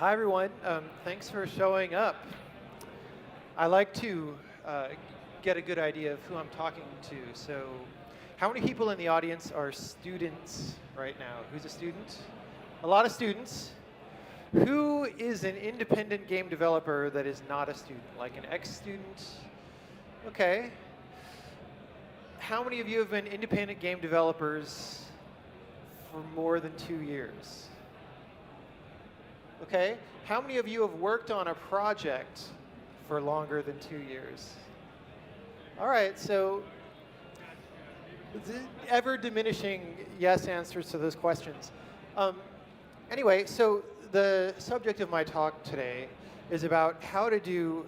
Hi, everyone. Thanks for showing up. I like to get a good idea of who I'm talking to. So, how many people in the audience are students right now? Who's a student? A lot of students. Who is an independent game developer that is not a student, like an ex-student? Okay. How many of you have been independent game developers for more than 2 years? Okay. How many of you have worked on a project for longer than 2 years? All right, so ever diminishing yes answers to those questions. Anyway, so the subject of my talk today is about how to do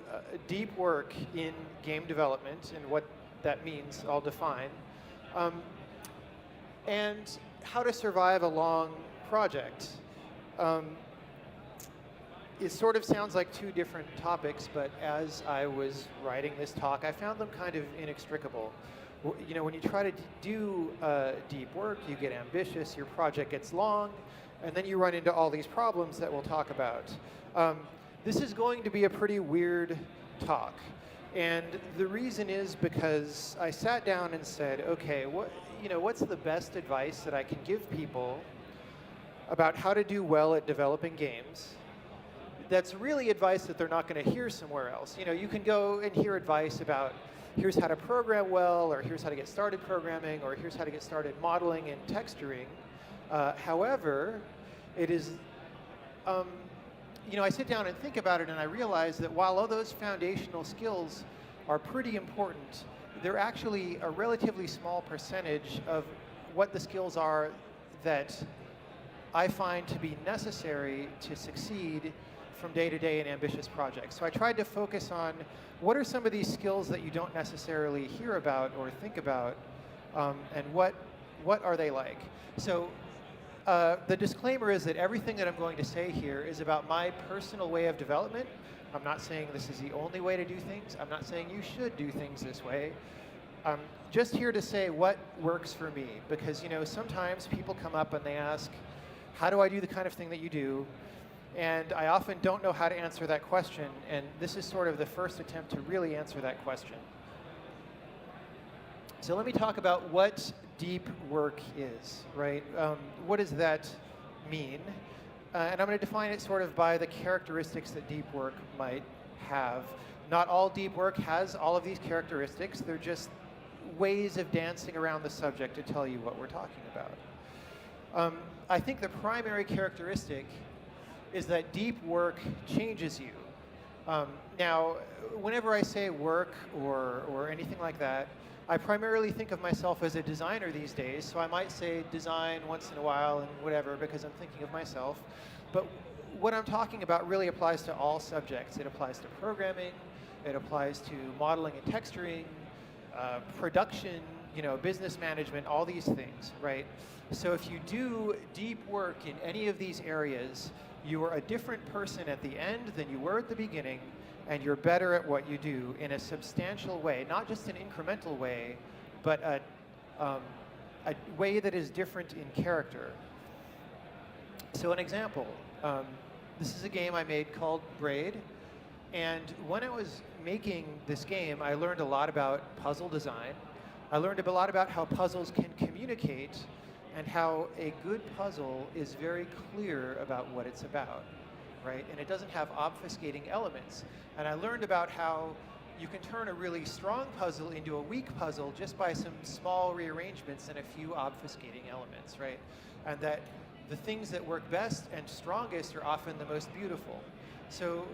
deep work in game development and what that means. I'll define. And how to survive a long project. It sort of sounds like two different topics, but as I was writing this talk, I found them kind of inextricable. You know, when you try to do deep work, you get ambitious, your project gets long, and then you run into all these problems that we'll talk about. This is going to be a pretty weird talk. And the reason is because I sat down and said, okay, what's the best advice that I can give people about how to do well at developing games? That's really advice that they're not going to hear somewhere else. You know, you can go and hear advice about here's how to program well, or here's how to get started programming, or here's how to get started modeling and texturing. However, it is, I sit down and think about it, and I realize that while all those foundational skills are pretty important, they're actually a relatively small percentage of what the skills are that I find to be necessary to succeed from day to day in ambitious projects. So I tried to focus on what are some of these skills that you don't necessarily hear about or think about, and what are they like? So the disclaimer is that everything that I'm going to say here is about my personal way of development. I'm not saying this is the only way to do things. I'm not saying you should do things this way. I'm just here to say what works for me, because sometimes people come up and they ask, how do I do the kind of thing that you do? And I often don't know how to answer that question, and this is sort of the first attempt to really answer that question. So let me talk about what deep work is, right? What does that mean? And I'm going to define it sort of by the characteristics that deep work might have. Not all deep work has all of these characteristics. They're just ways of dancing around the subject to tell you what we're talking about. I think the primary characteristic is that deep work changes you. Now, whenever I say work or anything like that, I primarily think of myself as a designer these days, so I might say design once in a while and whatever because I'm thinking of myself. But what I'm talking about really applies to all subjects. It applies to programming, it applies to modeling and texturing, production, business management, all these things, right? So if you do deep work in any of these areas, you are a different person at the end than you were at the beginning, and you're better at what you do in a substantial way, not just an incremental way, but a way that is different in character. So an example, this is a game I made called Braid, and when I was making this game, I learned a lot about puzzle design. I learned a lot about how puzzles can communicate and how a good puzzle is very clear about what it's about, right? And it doesn't have obfuscating elements. And I learned about how you can turn a really strong puzzle into a weak puzzle just by some small rearrangements and a few obfuscating elements, right? And that the things that work best and strongest are often the most beautiful. So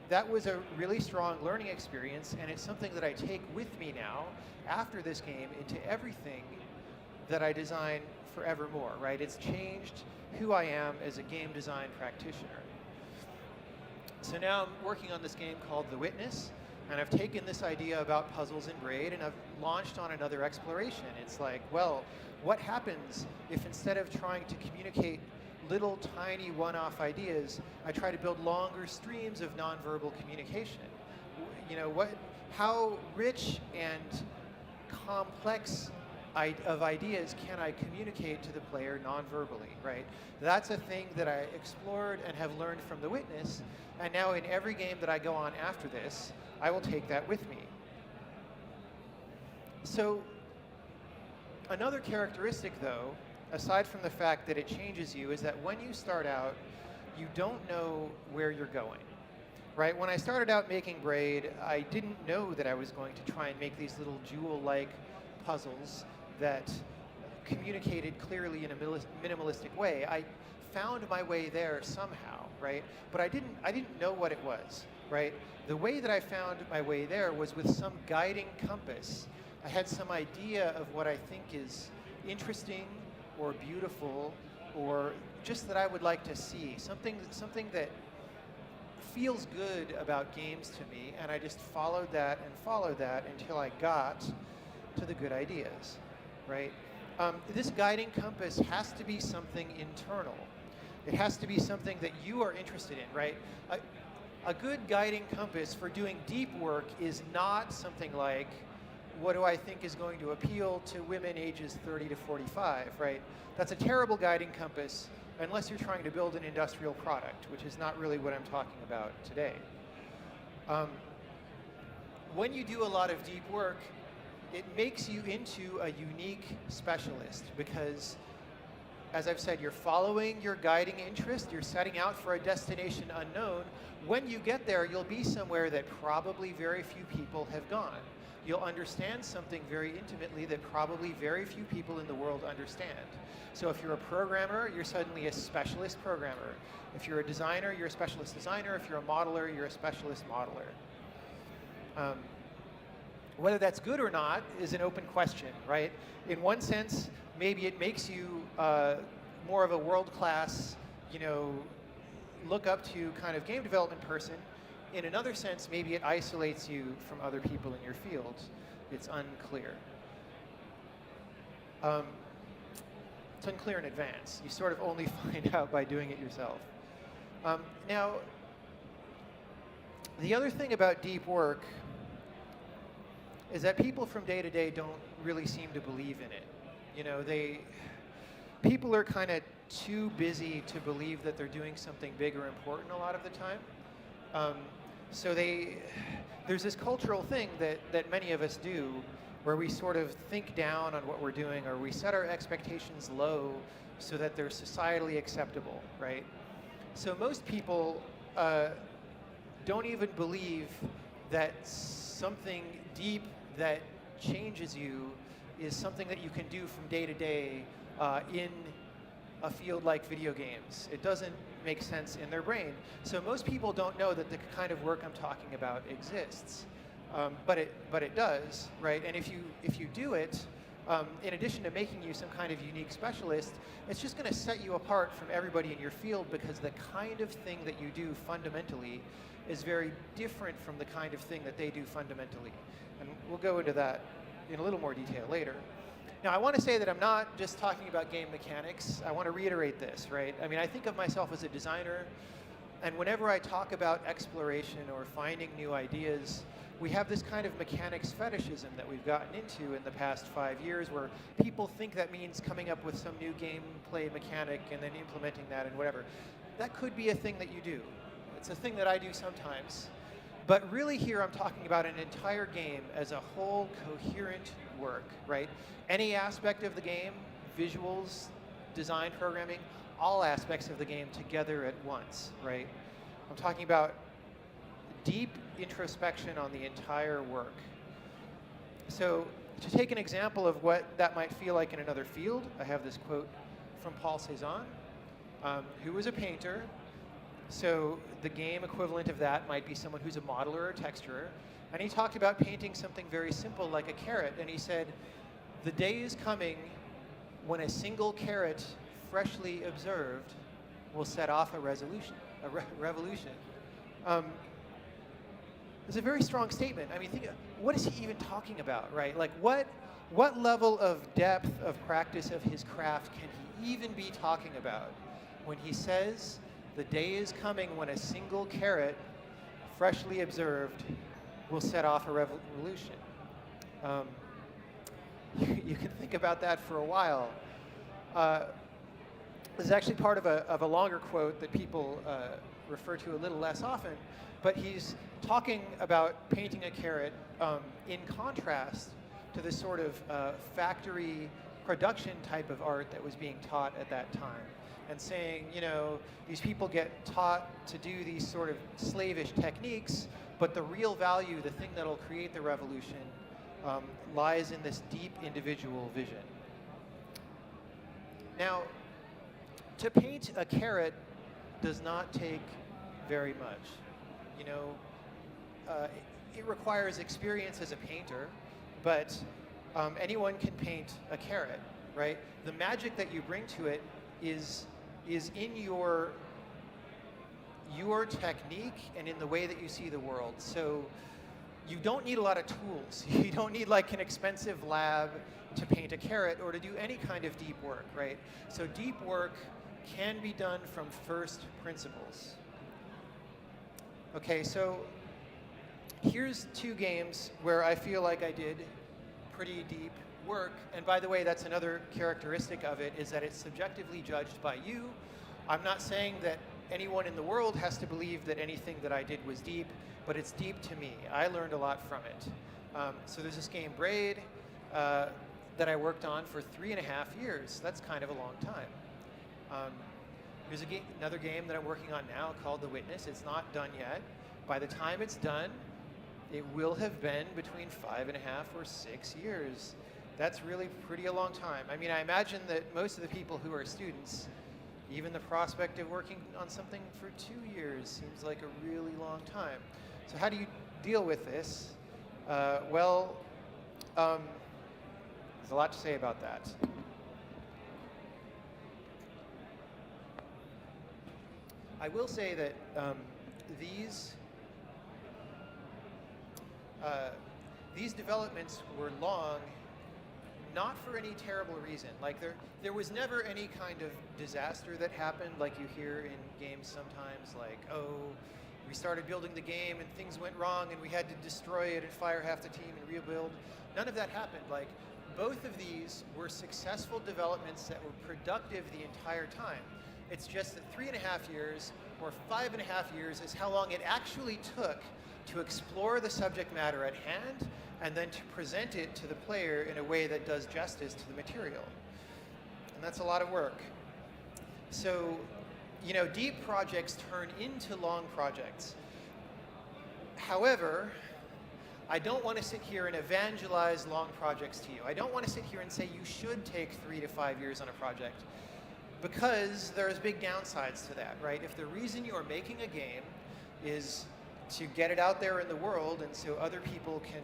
that was a really strong learning experience, and it's something that I take with me now after this game into everything that I design forevermore, right? It's changed who I am as a game design practitioner. So now I'm working on this game called The Witness, and I've taken this idea about puzzles in Braid and I've launched on another exploration. It's like, well, what happens if instead of trying to communicate little tiny one-off ideas, I try to build longer streams of nonverbal communication? How rich and complex of ideas can I communicate to the player non-verbally, right? That's a thing that I explored and have learned from the witness, and now in every game that I go on after this, I will take that with me. So another characteristic, though, aside from the fact that it changes you, is that when you start out, you don't know where you're going, right? When I started out making Braid, I didn't know that I was going to try and make these little jewel-like puzzles that communicated clearly in a minimalistic way. I found my way there somehow, right? But I didn't know what it was, right? The way that I found my way there was with some guiding compass. I had some idea of what I think is interesting or beautiful or just that I would like to see, something that feels good about games to me, and I just followed that until I got to the good ideas, right? This guiding compass has to be something internal. It has to be something that you are interested in, right? A good guiding compass for doing deep work is not something like, what do I think is going to appeal to women ages 30 to 45, right? That's a terrible guiding compass unless you're trying to build an industrial product, which is not really what I'm talking about today. When you do a lot of deep work, it makes you into a unique specialist because, as I've said, you're following your guiding interest, you're setting out for a destination unknown. When you get there, you'll be somewhere that probably very few people have gone. You'll understand something very intimately that probably very few people in the world understand. So if you're a programmer, you're suddenly a specialist programmer. If you're a designer, you're a specialist designer. If you're a modeler, you're a specialist modeler. Whether that's good or not is an open question, right? In one sense, maybe it makes you more of a world-class, look up to kind of game development person. In another sense, maybe it isolates you from other people in your field. It's unclear. It's unclear in advance. You sort of only find out by doing it yourself. Now, the other thing about deep work is that people from day to day don't really seem to believe in it. People are kind of too busy to believe that they're doing something big or important a lot of the time. So there's this cultural thing that many of us do where we sort of think down on what we're doing, or we set our expectations low so that they're societally acceptable, right? So most people don't even believe that something deep that changes you is something that you can do from day to day in a field like video games. It doesn't make sense in their brain. So most people don't know that the kind of work I'm talking about exists, but it does, right? And if you do it, in addition to making you some kind of unique specialist, it's just going to set you apart from everybody in your field because the kind of thing that you do fundamentally is very different from the kind of thing that they do fundamentally. And we'll go into that in a little more detail later. Now, I want to say that I'm not just talking about game mechanics. I want to reiterate this, right? I mean, I think of myself as a designer, and whenever I talk about exploration or finding new ideas, we have this kind of mechanics fetishism that we've gotten into in the past 5 years where people think that means coming up with some new gameplay mechanic and then implementing that and whatever. That could be a thing that you do. It's a thing that I do sometimes. But really here I'm talking about an entire game as a whole coherent work, right? Any aspect of the game, visuals, design, programming, all aspects of the game together at once, right? I'm talking about deep introspection on the entire work. So to take an example of what that might feel like in another field, I have this quote from Paul Cézanne, who was a painter. So the game equivalent of that might be someone who's a modeler or texturer. And he talked about painting something very simple like a carrot. And he said, the day is coming when a single carrot, freshly observed, will set off a revolution. It's a very strong statement. I mean, what is he even talking about, right? Like, what level of depth of practice of his craft can he even be talking about when he says, the day is coming when a single carrot, freshly observed, will set off a revolution? you can think about that for a while. This is actually part of a longer quote that people refer to a little less often, but he's talking about painting a carrot in contrast to this sort of factory production type of art that was being taught at that time, and saying, you know, these people get taught to do these sort of slavish techniques, but the real value, the thing that'll create the revolution, lies in this deep individual vision. Now, to paint a carrot does not take very much. You know, it requires experience as a painter, but anyone can paint a carrot, right? The magic that you bring to it is in your technique and in the way that you see the world. So you don't need a lot of tools. You don't need like an expensive lab to paint a carrot or to do any kind of deep work, right? So deep work can be done from first principles. Okay, so here's 2 games where I feel like I did pretty deep work. And by the way, that's another characteristic of it, is that it's subjectively judged by you. I'm not saying that anyone in the world has to believe that anything that I did was deep, but it's deep to me. I learned a lot from it. So there's this game, Braid, that I worked on for 3.5 years. That's kind of a long time. There's another game that I'm working on now called The Witness. It's not done yet. By the time it's done, it will have been between 5.5 or 6 years. That's really pretty a long time. I mean, I imagine that most of the people who are students, even the prospect of working on something for 2 years seems like a really long time. So how do you deal with this? Well, there's a lot to say about that. I will say that these developments were long, not for any terrible reason. Like there was never any kind of disaster that happened, like you hear in games sometimes, like, oh, we started building the game and things went wrong and we had to destroy it and fire half the team and rebuild. None of that happened. Like, both of these were successful developments that were productive the entire time. It's just that 3.5 years or 5.5 years is how long it actually took to explore the subject matter at hand and then to present it to the player in a way that does justice to the material. And that's a lot of work. So, you know, deep projects turn into long projects. However, I don't want to sit here and evangelize long projects to you. I don't want to sit here and say you should take 3 to 5 years on a project, because there's big downsides to that, right? If the reason you're making a game is to get it out there in the world and so other people can,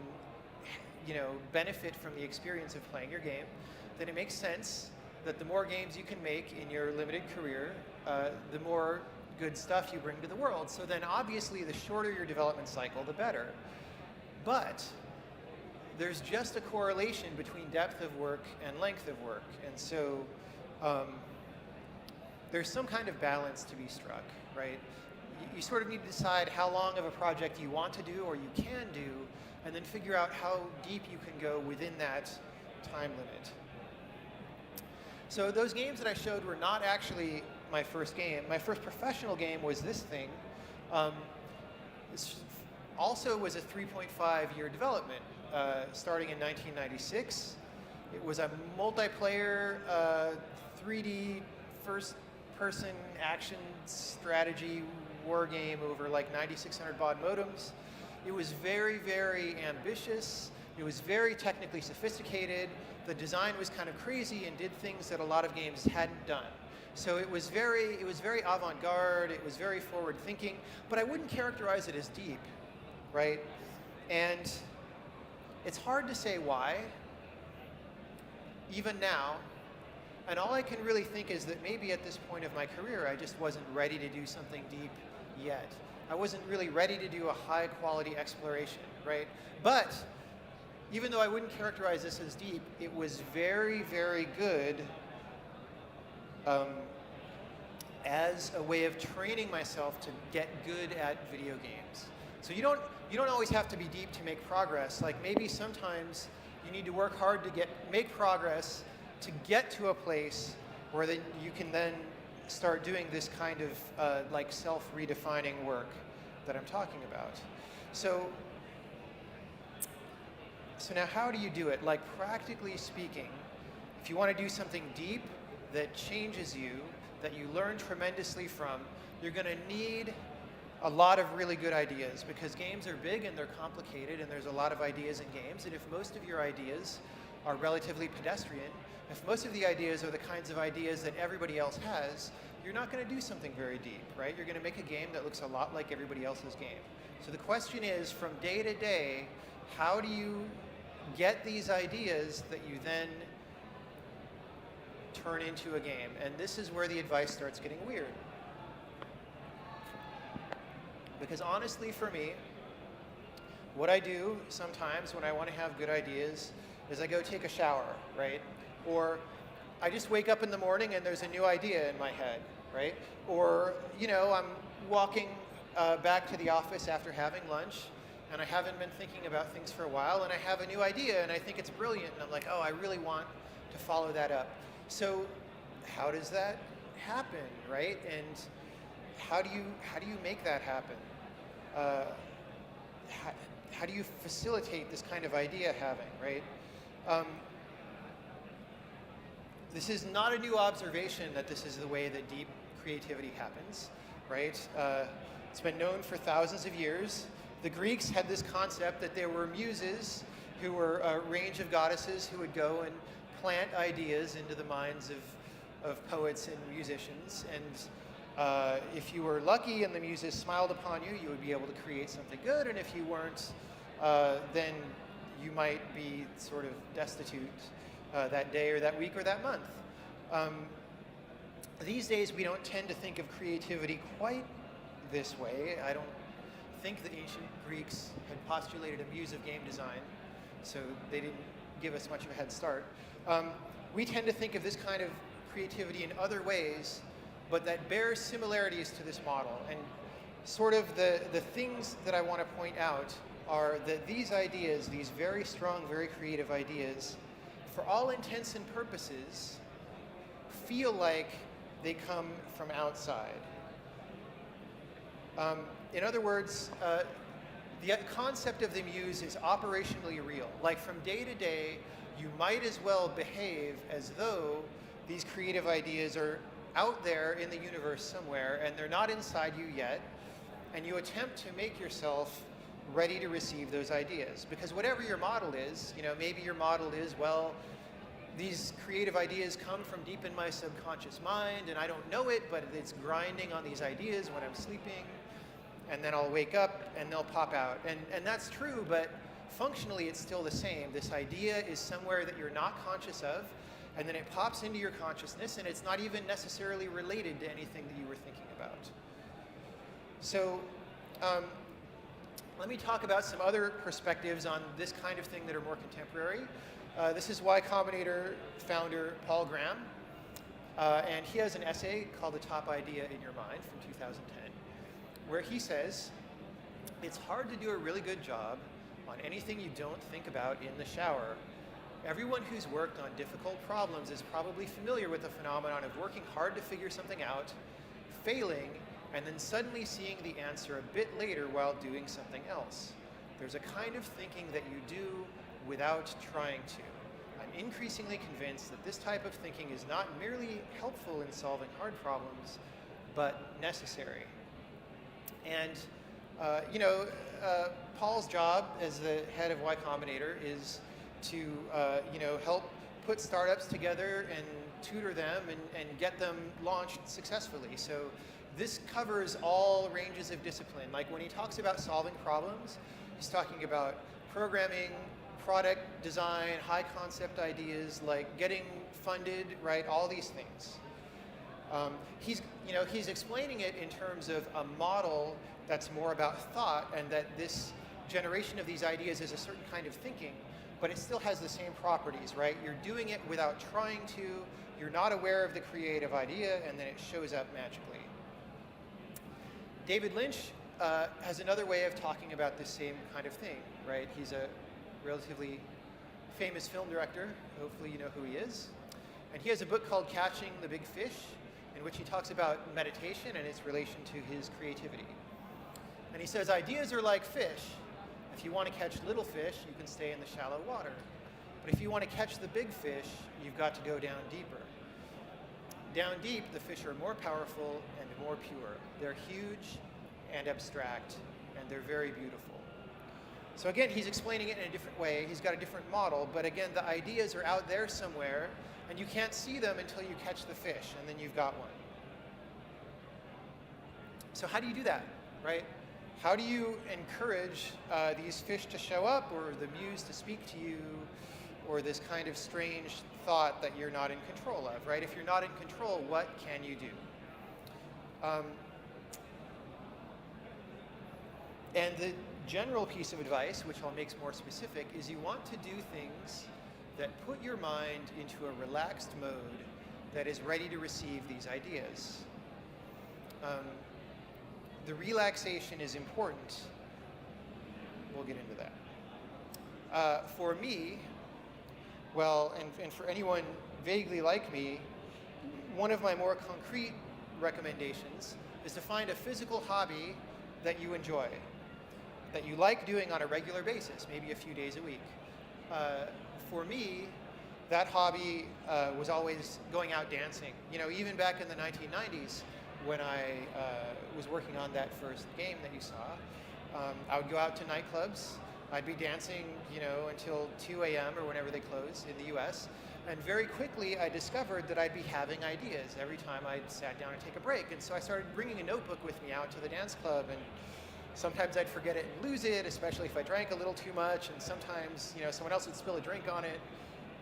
you know, benefit from the experience of playing your game, then it makes sense that the more games you can make in your limited career, the more good stuff you bring to the world. So then obviously the shorter your development cycle, the better. But there's just a correlation between depth of work and length of work. And so there's some kind of balance to be struck, right? You sort of need to decide how long of a project you want to do or you can do, and then figure out how deep you can go within that time limit. So those games that I showed were not actually my first game. My first professional game was this thing. This also was a 3.5-year development, starting in 1996. It was a multiplayer 3D first-person action strategy war game over like 9,600 baud modems. It was very, very ambitious. It was very technically sophisticated. The design was kind of crazy and did things that a lot of games hadn't done. So it was very avant-garde. It was very forward-thinking, but I wouldn't characterize it as deep, right? And it's hard to say why, even now. And all I can really think is that maybe at this point of my career, I just wasn't ready to do something deep yet. I wasn't really ready to do a high-quality exploration, right? But even though I wouldn't characterize this as deep, it was very, very good as a way of training myself to get good at video games. So you don't always have to be deep to make progress. Like maybe sometimes You need to work hard to make progress to get to a place where then you can then start doing this kind of like self-redefining work that I'm talking about. So now how do you do it? Like practically speaking, if you want to do something deep that changes you, that you learn tremendously from, you're going to need a lot of really good ideas, because games are big and they're complicated and there's a lot of ideas in games. And if most of your ideas are relatively pedestrian, if most of the ideas are the kinds of ideas that everybody else has, you're not going to do something very deep, right? You're going to make a game that looks a lot like everybody else's game. So the question is, from day to day, how do you get these ideas that you then turn into a game? And this is where the advice starts getting weird. Because honestly, for me, what I do sometimes when I want to have good ideas is I go take a shower, right? Or I just wake up in the morning and there's a new idea in my head, right? Or, you know, I'm walking back to the office after having lunch and I haven't been thinking about things for a while and I have a new idea and I think it's brilliant and I'm like, oh, I really want to follow that up. So how does that happen, right? And how do you make that happen? How do you facilitate this kind of idea having, right? This is not a new observation that this is the way that deep creativity happens, right? It's been known for thousands of years. The Greeks had this concept that there were muses, who were a range of goddesses who would go and plant ideas into the minds of poets and musicians. And if you were lucky and the muses smiled upon you, you would be able to create something good. And if you weren't, then you might be sort of destitute that day or that week or that month. These days, we don't tend to think of creativity quite this way. I don't think the ancient Greeks had postulated a muse of game design, so they didn't give us much of a head start. We tend to think of this kind of creativity in other ways, but that bears similarities to this model. And sort of the things that I want to point out are that these ideas, these very strong, very creative ideas, for all intents and purposes, feel like they come from outside. In other words, the concept of the muse is operationally real. Like from day to day, you might as well behave as though these creative ideas are out there in the universe somewhere and they're not inside you yet, and you attempt to make yourself ready to receive those ideas. Because whatever your model is, you know, maybe your model is, well, these creative ideas come from deep in my subconscious mind and I don't know it, but it's grinding on these ideas when I'm sleeping, and then I'll wake up and they'll pop out. And that's true, but functionally it's still the same. This idea is somewhere that you're not conscious of, and then it pops into your consciousness, and it's not even necessarily related to anything that you were thinking about. So let me talk about some other perspectives on this kind of thing that are more contemporary. This is Y Combinator founder Paul Graham, and he has an essay called The Top Idea in Your Mind from 2010, where he says, it's hard to do a really good job on anything you don't think about in the shower. Everyone who's worked on difficult problems is probably familiar with the phenomenon of working hard to figure something out, failing, and then suddenly seeing the answer a bit later while doing something else. There's a kind of thinking that you do without trying to. I'm increasingly convinced that this type of thinking is not merely helpful in solving hard problems, but necessary. And Paul's job as the head of Y Combinator is to help put startups together and tutor them and get them launched successfully. So this covers all ranges of discipline. Like when he talks about solving problems, he's talking about programming, product design, high concept ideas, like getting funded, right? All these things. He's explaining it in terms of a model that's more about thought, and that this generation of these ideas is a certain kind of thinking, but it still has the same properties, right? You're doing it without trying to, you're not aware of the creative idea, and then it shows up magically. David Lynch has another way of talking about this same kind of thing, right? He's a relatively famous film director. Hopefully you know who he is. And he has a book called Catching the Big Fish, in which he talks about meditation and its relation to his creativity. And he says, ideas are like fish. If you want to catch little fish, you can stay in the shallow water. But if you want to catch the big fish, you've got to go down deeper. Down deep, the fish are more powerful and more pure. They're huge and abstract, and they're very beautiful. So again, he's explaining it in a different way. He's got a different model, but again, the ideas are out there somewhere, and you can't see them until you catch the fish, and then you've got one. So how do you do that, right? How do you encourage these fish to show up, or the muse to speak to you, or this kind of strange thought that you're not in control of, right? If you're not in control, what can you do? And the general piece of advice, which I'll make more specific, is you want to do things that put your mind into a relaxed mode that is ready to receive these ideas. The relaxation is important. We'll get into that. For me, well, and for anyone vaguely like me, one of my more concrete recommendations is to find a physical hobby that you enjoy, that you like doing on a regular basis, maybe a few days a week. For me, that hobby was always going out dancing. You know, even back in the 1990s, when I was working on that first game that you saw, I would go out to nightclubs. I'd be dancing, you know, until 2 a.m. or whenever they close in the US. And very quickly, I discovered that I'd be having ideas every time I sat down to take a break. And so I started bringing a notebook with me out to the dance club. And sometimes I'd forget it and lose it, especially if I drank a little too much. And sometimes, you know, someone else would spill a drink on it,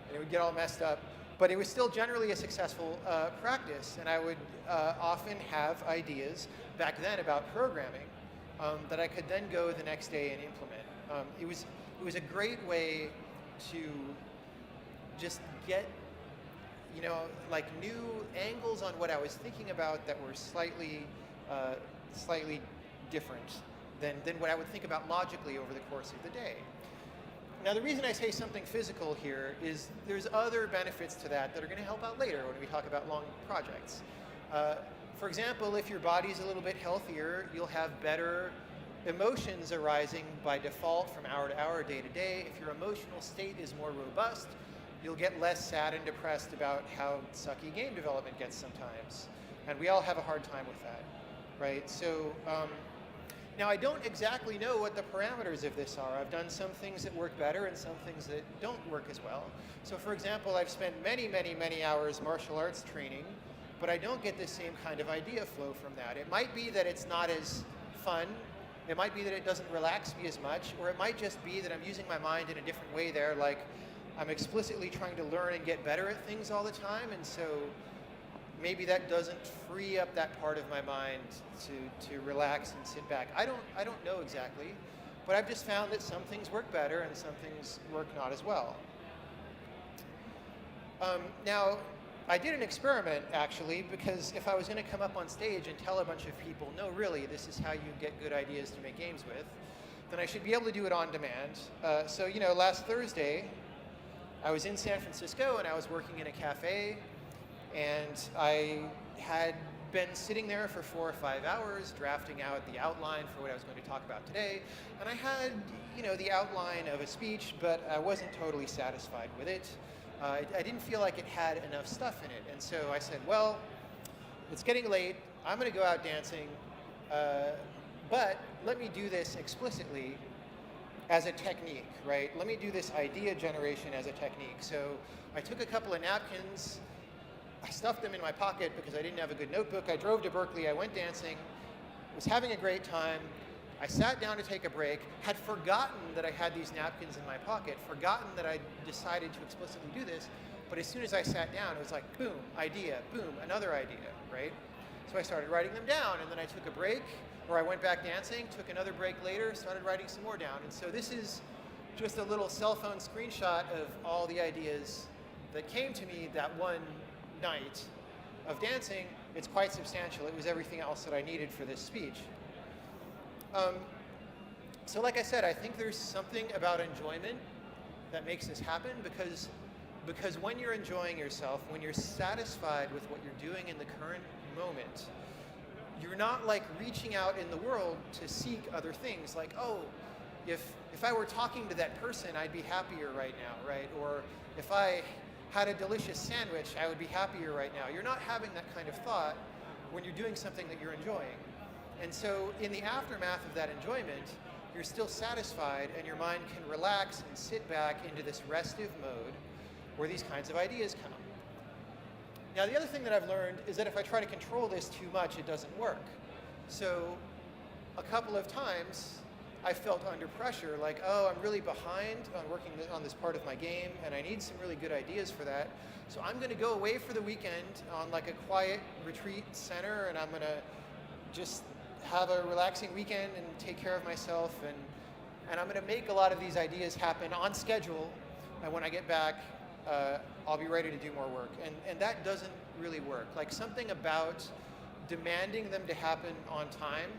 and it would get all messed up. But it was still generally a successful practice. And I would often have ideas back then about programming that I could then go the next day and implement. It was a great way to just get, you know, like new angles on what I was thinking about that were slightly different than what I would think about logically over the course of the day. Now, the reason I say something physical here is there's other benefits to that that are going to help out later when we talk about long projects. For example, if your body's a little bit healthier, you'll have better emotions arising by default from hour to hour, day to day. If your emotional state is more robust, you'll get less sad and depressed about how sucky game development gets sometimes. And we all have a hard time with that, right? So now I don't exactly know what the parameters of this are. I've done some things that work better and some things that don't work as well. So for example, I've spent many, many, many hours martial arts training, but I don't get the same kind of idea flow from that. It might be that it's not as fun. It might be that it doesn't relax me as much, or it might just be that I'm using my mind in a different way there, like I'm explicitly trying to learn and get better at things all the time, and so maybe that doesn't free up that part of my mind to relax and sit back. I don't know exactly, but I've just found that some things work better and some things work not as well. Now, I did an experiment, actually, because if I was going to come up on stage and tell a bunch of people, no, really, this is how you get good ideas to make games with, then I should be able to do it on demand. So, you know, last Thursday, I was in San Francisco, and I was working in a cafe, and I had been sitting there for 4 or 5 hours, drafting out the outline for what I was going to talk about today, and I had, you know, the outline of a speech, but I wasn't totally satisfied with it. I didn't feel like it had enough stuff in it, and so I said, well, it's getting late, I'm going to go out dancing, but let me do this explicitly as a technique, right? Let me do this idea generation as a technique. So I took a couple of napkins, I stuffed them in my pocket because I didn't have a good notebook, I drove to Berkeley, I went dancing, was having a great time. I sat down to take a break, had forgotten that I had these napkins in my pocket, forgotten that I decided to explicitly do this, but as soon as I sat down, it was like, boom, idea, boom, another idea, right? So I started writing them down, and then I took a break, or I went back dancing, took another break later, started writing some more down. And so this is just a little cell phone screenshot of all the ideas that came to me that one night of dancing. It's quite substantial. It was everything else that I needed for this speech. So like I said, I think there's something about enjoyment that makes this happen, because when you're enjoying yourself, when you're satisfied with what you're doing in the current moment, you're not like reaching out in the world to seek other things, like, oh, if I were talking to that person, I'd be happier right now, right? Or if I had a delicious sandwich, I would be happier right now. You're not having that kind of thought when you're doing something that you're enjoying. And so in the aftermath of that enjoyment, you're still satisfied, and your mind can relax and sit back into this restive mode where these kinds of ideas come. Now, the other thing that I've learned is that if I try to control this too much, it doesn't work. So a couple of times I felt under pressure, like, oh, I'm really behind on working on this part of my game, and I need some really good ideas for that. So I'm going to go away for the weekend on like a quiet retreat center, and I'm going to just have a relaxing weekend and take care of myself, and I'm going to make a lot of these ideas happen on schedule, and when I get back, I'll be ready to do more work. And that doesn't really work. Like, something about demanding them to happen on time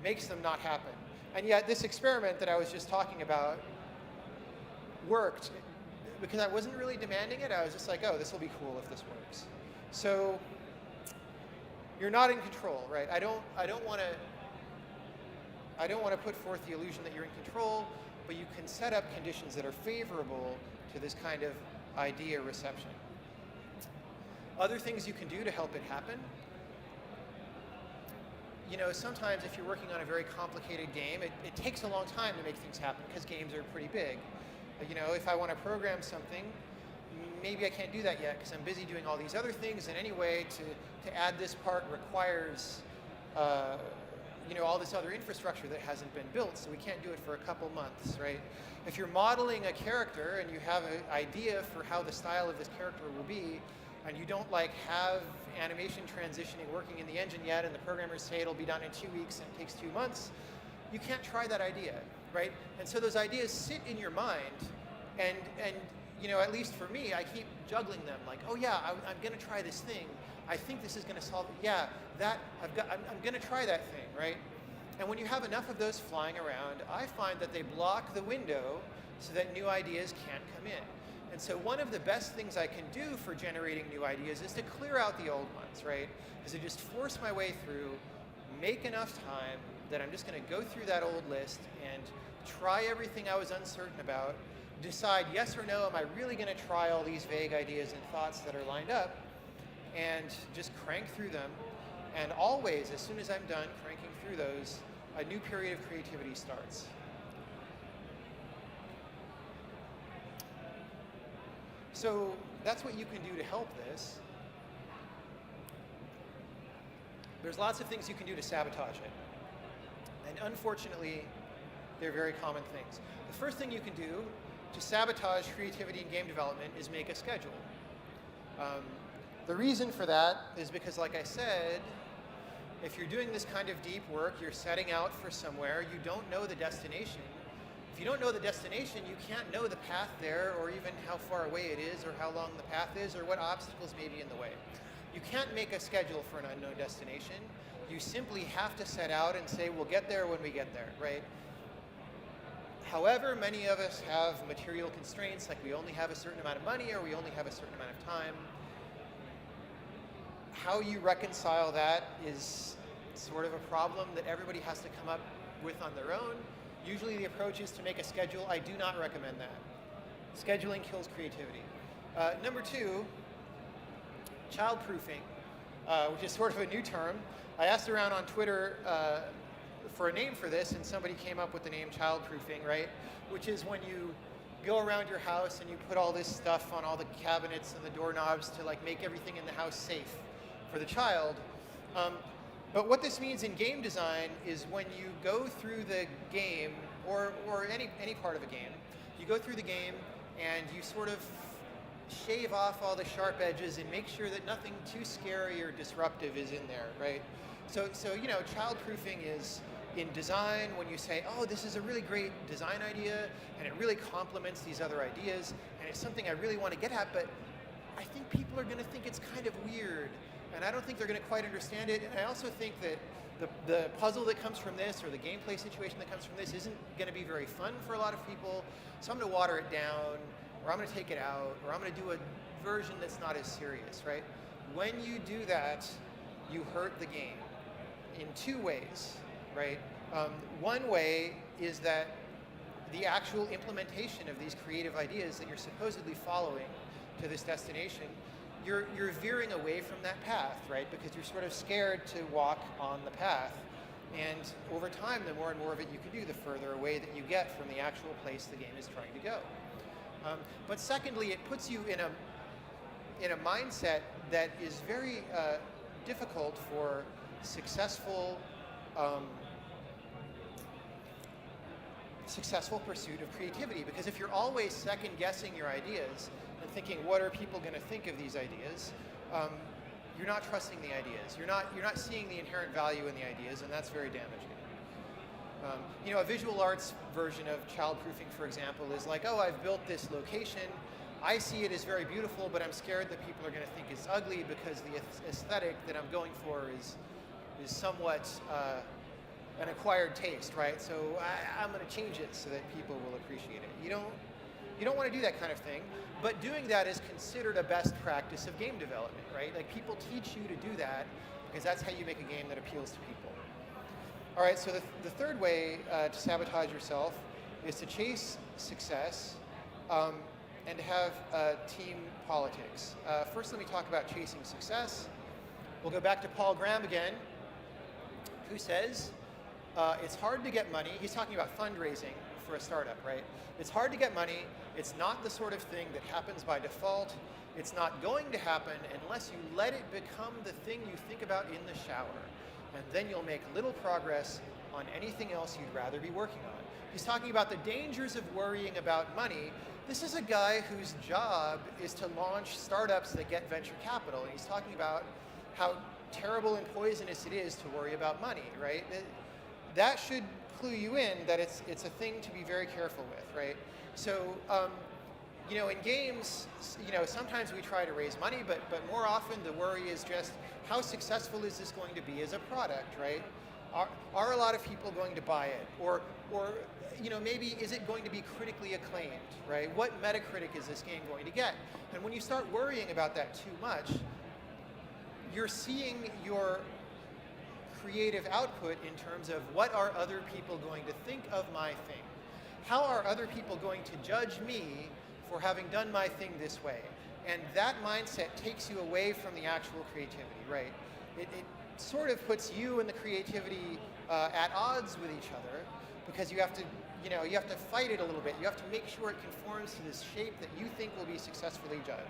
makes them not happen. And yet this experiment that I was just talking about worked because I wasn't really demanding it. I was just like, oh, this will be cool if this works. So you're not in control, right? I don't want to put forth the illusion that you're in control, but you can set up conditions that are favorable to this kind of idea reception. Other things you can do to help it happen. You know, sometimes if you're working on a very complicated game, it takes a long time to make things happen because games are pretty big. You know, if I want to program something, maybe I can't do that yet because I'm busy doing all these other things, and anyway, to add this part requires you know, all this other infrastructure that hasn't been built, so we can't do it for a couple months, right? If you're modeling a character and you have an idea for how the style of this character will be, and you don't like have animation transitioning working in the engine yet, and the programmers say it'll be done in 2 weeks and it takes 2 months, you can't try that idea, right? And so those ideas sit in your mind, and you know, at least for me, I keep juggling them, like, oh yeah, I'm going to try this thing. I think this is going to solve it. Yeah, I'm going to try that thing, right? And when you have enough of those flying around, I find that they block the window so that new ideas can't come in. And so one of the best things I can do for generating new ideas is to clear out the old ones, right? Is to just force my way through, make enough time that I'm just going to go through that old list and try everything I was uncertain about, decide yes or no, am I really going to try all these vague ideas and thoughts that are lined up, and just crank through them. And always, as soon as I'm done cranking through those, a new period of creativity starts. So that's what you can do to help this. There's lots of things you can do to sabotage it. And unfortunately, they're very common things. The first thing you can do to sabotage creativity in game development is make a schedule. The reason for that is because, like I said, if you're doing this kind of deep work, you're setting out for somewhere, you don't know the destination. If you don't know the destination, you can't know the path there, or even how far away it is, or how long the path is, or what obstacles may be in the way. You can't make a schedule for an unknown destination. You simply have to set out and say, we'll get there when we get there, right? However, many of us have material constraints, like we only have a certain amount of money, or we only have a certain amount of time. How you reconcile that is sort of a problem that everybody has to come up with on their own. Usually the approach is to make a schedule. I do not recommend that. Scheduling kills creativity. Number two, child-proofing, which is sort of a new term. I asked around on Twitter for a name for this, and somebody came up with the name child-proofing, right? Which is when you go around your house and you put all this stuff on all the cabinets and the doorknobs to like make everything in the house safe for the child. But what this means in game design is when you go through the game, or any part of a game, you go through the game and you sort of shave off all the sharp edges and make sure that nothing too scary or disruptive is in there, right? So you know, child-proofing is in design when you say, oh, this is a really great design idea and it really complements these other ideas and it's something I really want to get at, but I think people are going to think it's kind of weird and I don't think they're going to quite understand it. And I also think that the puzzle that comes from this, or the gameplay situation that comes from this, isn't going to be very fun for a lot of people. So I'm going to water it down, or I'm going to take it out, or I'm going to do a version that's not as serious, right? When you do that, you hurt the game in two ways, right? One way is that the actual implementation of these creative ideas that you're supposedly following to this destination, you're veering away from that path, right? Because you're sort of scared to walk on the path. And over time, the more and more of it you can do, the further away that you get from the actual place the game is trying to go. But secondly, it puts you in a mindset that is very difficult for successful pursuit of creativity, because if you're always second guessing your ideas and thinking, what are people going to think of these ideas, you're not trusting the ideas. You're not seeing the inherent value in the ideas, and that's very damaging. A visual arts version of childproofing, for example, is like, oh, I've built this location. I see it as very beautiful, but I'm scared that people are going to think it's ugly because the aesthetic that I'm going for is somewhat an acquired taste, right? So I'm going to change it so that people will appreciate it. You don't want to do that kind of thing, but doing that is considered a best practice of game development, right? Like, people teach you to do that because that's how you make a game that appeals to people. All right, so the third way to sabotage yourself is to chase success and to have team politics. First, let me talk about chasing success. We'll go back to Paul Graham again, who says, it's hard to get money. He's talking about fundraising for a startup, right? It's hard to get money. It's not the sort of thing that happens by default. It's not going to happen unless you let it become the thing you think about in the shower. And then you'll make little progress on anything else you'd rather be working on. He's talking about the dangers of worrying about money. This is a guy whose job is to launch startups that get venture capital. And he's talking about how terrible and poisonous it is to worry about money, right? That should clue you in that it's a thing to be very careful with, right? So, in games, sometimes we try to raise money, but more often the worry is just, how successful is this going to be as a product, right? Are a lot of people going to buy it? Or maybe is it going to be critically acclaimed, right? What Metacritic is this game going to get? And when you start worrying about that too much, you're seeing your creative output in terms of, what are other people going to think of my thing? How are other people going to judge me for having done my thing this way? And that mindset takes you away from the actual creativity, right? It sort of puts you and the creativity at odds with each other, because you have to fight it a little bit. You have to make sure it conforms to this shape that you think will be successfully judged.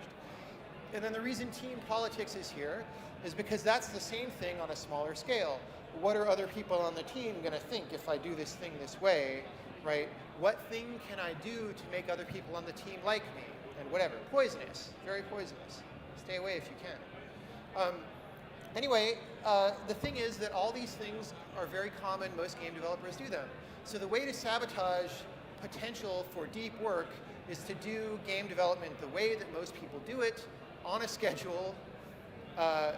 And then the reason team politics is here is because that's the same thing on a smaller scale. What are other people on the team going to think if I do this thing this way, right? What thing can I do to make other people on the team like me? And whatever. Poisonous. Very poisonous. Stay away if you can. Anyway, the thing is that all these things are very common. Most game developers do them. So the way to sabotage potential for deep work is to do game development the way that most people do it, on a schedule,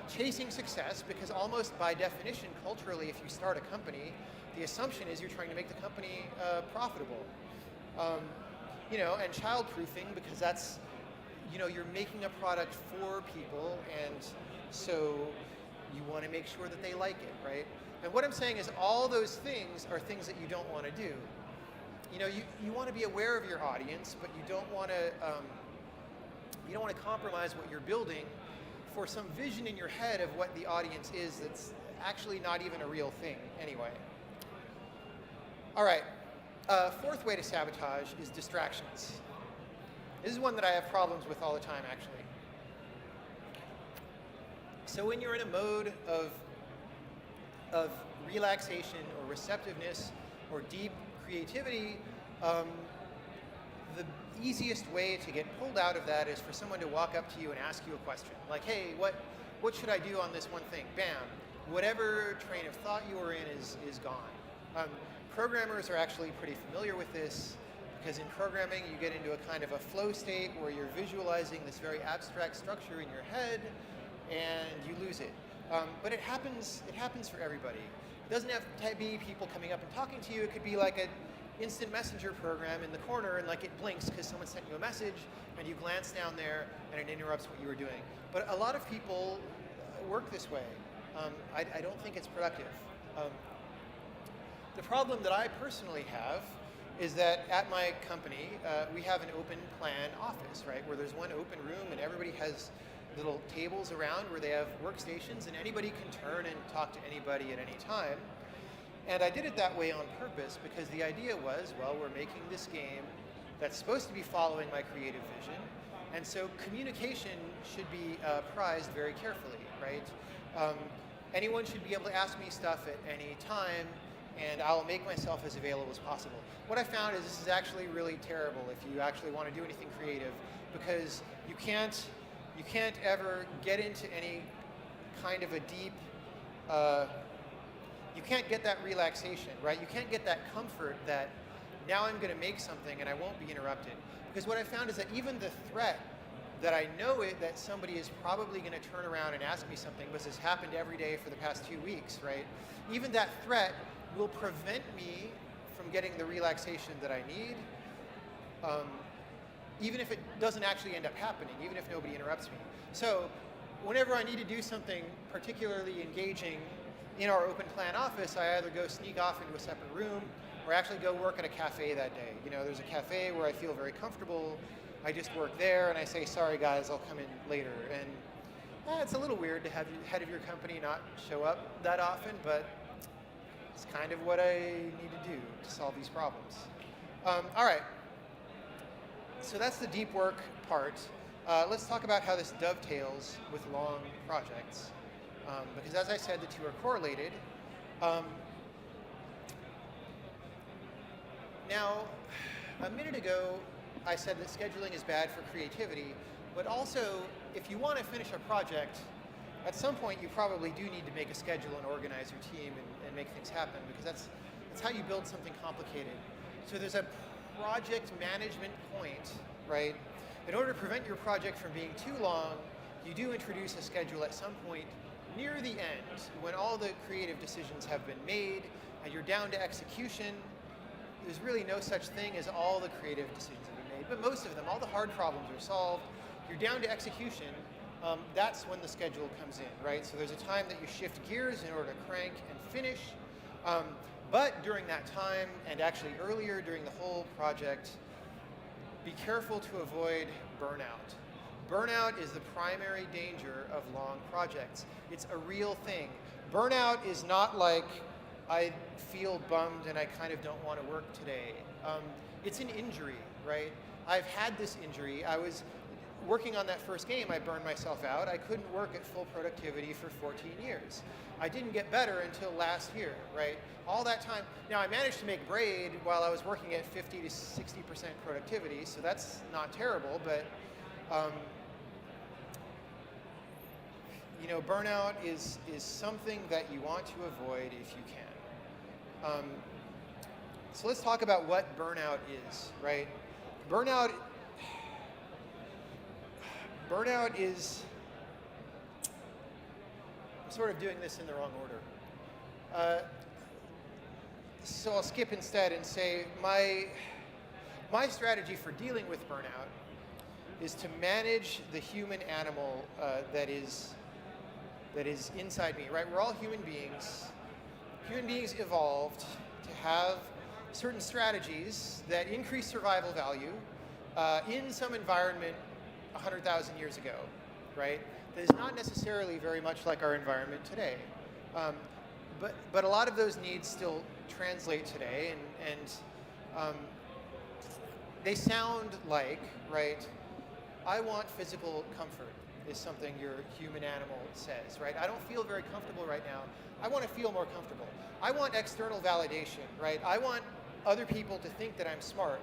chasing success, because almost by definition, culturally, if you start a company, the assumption is you're trying to make the company profitable. And child-proofing, because that's, you're making a product for people, and so you want to make sure that they like it, right? And what I'm saying is, all those things are things that you don't want to do. You want to be aware of your audience, but you don't want to compromise what you're building for some vision in your head of what the audience is that's actually not even a real thing anyway. All right, fourth way to sabotage is distractions. This is one that I have problems with all the time, actually. So when you're in a mode of relaxation or receptiveness or deep creativity, the easiest way to get pulled out of that is for someone to walk up to you and ask you a question. Like, hey, what should I do on this one thing? Bam. Whatever train of thought you were in is gone. Programmers are actually pretty familiar with this, because in programming you get into a kind of a flow state where you're visualizing this very abstract structure in your head, and you lose it. But it happens for everybody. It doesn't have to be people coming up and talking to you. It could be like an instant messenger program in the corner, and like it blinks because someone sent you a message, and you glance down there, and it interrupts what you were doing. But a lot of people work this way. I don't think it's productive. The problem that I personally have is that at my company, we have an open plan office, right, where there's one open room and everybody has little tables around where they have workstations and anybody can turn and talk to anybody at any time. And I did it that way on purpose because the idea was, well, we're making this game that's supposed to be following my creative vision, and so communication should be prized very carefully, right? Anyone should be able to ask me stuff at any time, and I'll make myself as available as possible. What I found is this is actually really terrible if you actually want to do anything creative, because you can't ever get into any kind of a deep, you can't get that relaxation, right? You can't get that comfort that now I'm going to make something and I won't be interrupted. Because what I found is that even the threat that I know that somebody is probably going to turn around and ask me something, because this happened every day for the past 2 weeks, right? Even that threat will prevent me from getting the relaxation that I need, even if it doesn't actually end up happening, even if nobody interrupts me. So whenever I need to do something particularly engaging in our open plan office, I either go sneak off into a separate room or actually go work at a cafe that day. You know, there's a cafe where I feel very comfortable. I just work there and I say, sorry guys, I'll come in later. And it's a little weird to have the head of your company not show up that often, but it's kind of what I need to do to solve these problems. All right, so that's the deep work part. Let's talk about how this dovetails with long projects. Because as I said, the two are correlated. Now, a minute ago, I said that scheduling is bad for creativity, but also, if you want to finish a project, at some point you probably do need to make a schedule and organize your team and make things happen, because that's how you build something complicated. So there's a project management point, right? In order to prevent your project from being too long, you do introduce a schedule at some point near the end, when all the creative decisions have been made and you're down to execution. There's really no such thing as all the creative decisions have been made, but most of them, all the hard problems are solved. You're down to execution. That's when the schedule comes in, right? So there's a time that you shift gears in order to crank and finish. But during that time, and actually earlier during the whole project, be careful to avoid burnout. Burnout is the primary danger of long projects. It's a real thing. Burnout is not like, I feel bummed and I kind of don't want to work today. It's an injury, right? I've had this injury. I was working on that first game, I burned myself out. I couldn't work at full productivity for 14 years. I didn't get better until last year, right? All that time. Now, I managed to make Braid while I was working at 50 to 60% productivity, so that's not terrible, but you know, burnout is something that you want to avoid if you can. So let's talk about what burnout is, right? Burnout is, I'm sort of doing this in the wrong order. So I'll skip instead and say my strategy for dealing with burnout is to manage the human animal that is inside me, right? We're all human beings. Human beings evolved to have certain strategies that increase survival value in some environment 100,000 years ago, right? That is not necessarily very much like our environment today. But a lot of those needs still translate today, and they sound like, right, I want physical comfort is something your human animal says, right? I don't feel very comfortable right now. I want to feel more comfortable. I want external validation, right? I want other people to think that I'm smart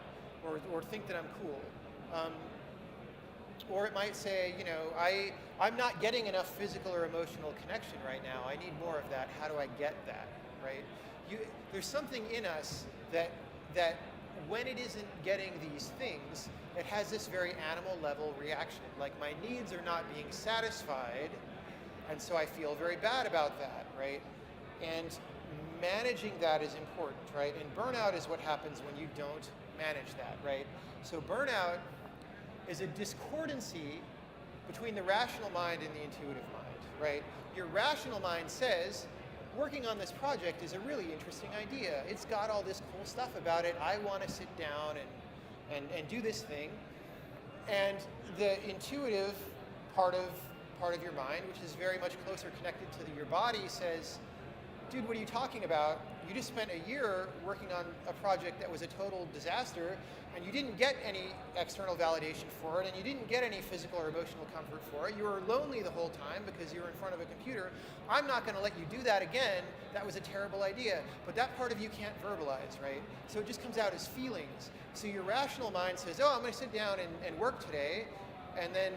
or think that I'm cool. Or it might say, you know, I'm not getting enough physical or emotional connection right now. I need more of that. How do I get that, right? There's something in us that when it isn't getting these things, it has this very animal level reaction. Like my needs are not being satisfied, And so I feel very bad about that, right? And managing that is important, right? And burnout is what happens when you don't manage that, right? So burnout is a discordancy between the rational mind and the intuitive mind, right? Your rational mind says, working on this project is a really interesting idea. It's got all this cool stuff about it. I want to sit down and do this thing. And the intuitive part of your mind, which is very much closer connected to your body, says, dude, what are you talking about? You just spent a year working on a project that was a total disaster, and you didn't get any external validation for it, and you didn't get any physical or emotional comfort for it. You were lonely the whole time because you were in front of a computer. I'm not going to let you do that again. That was a terrible idea. But that part of you can't verbalize, right? So it just comes out as feelings. So your rational mind says, oh, I'm going to sit down and work today, and then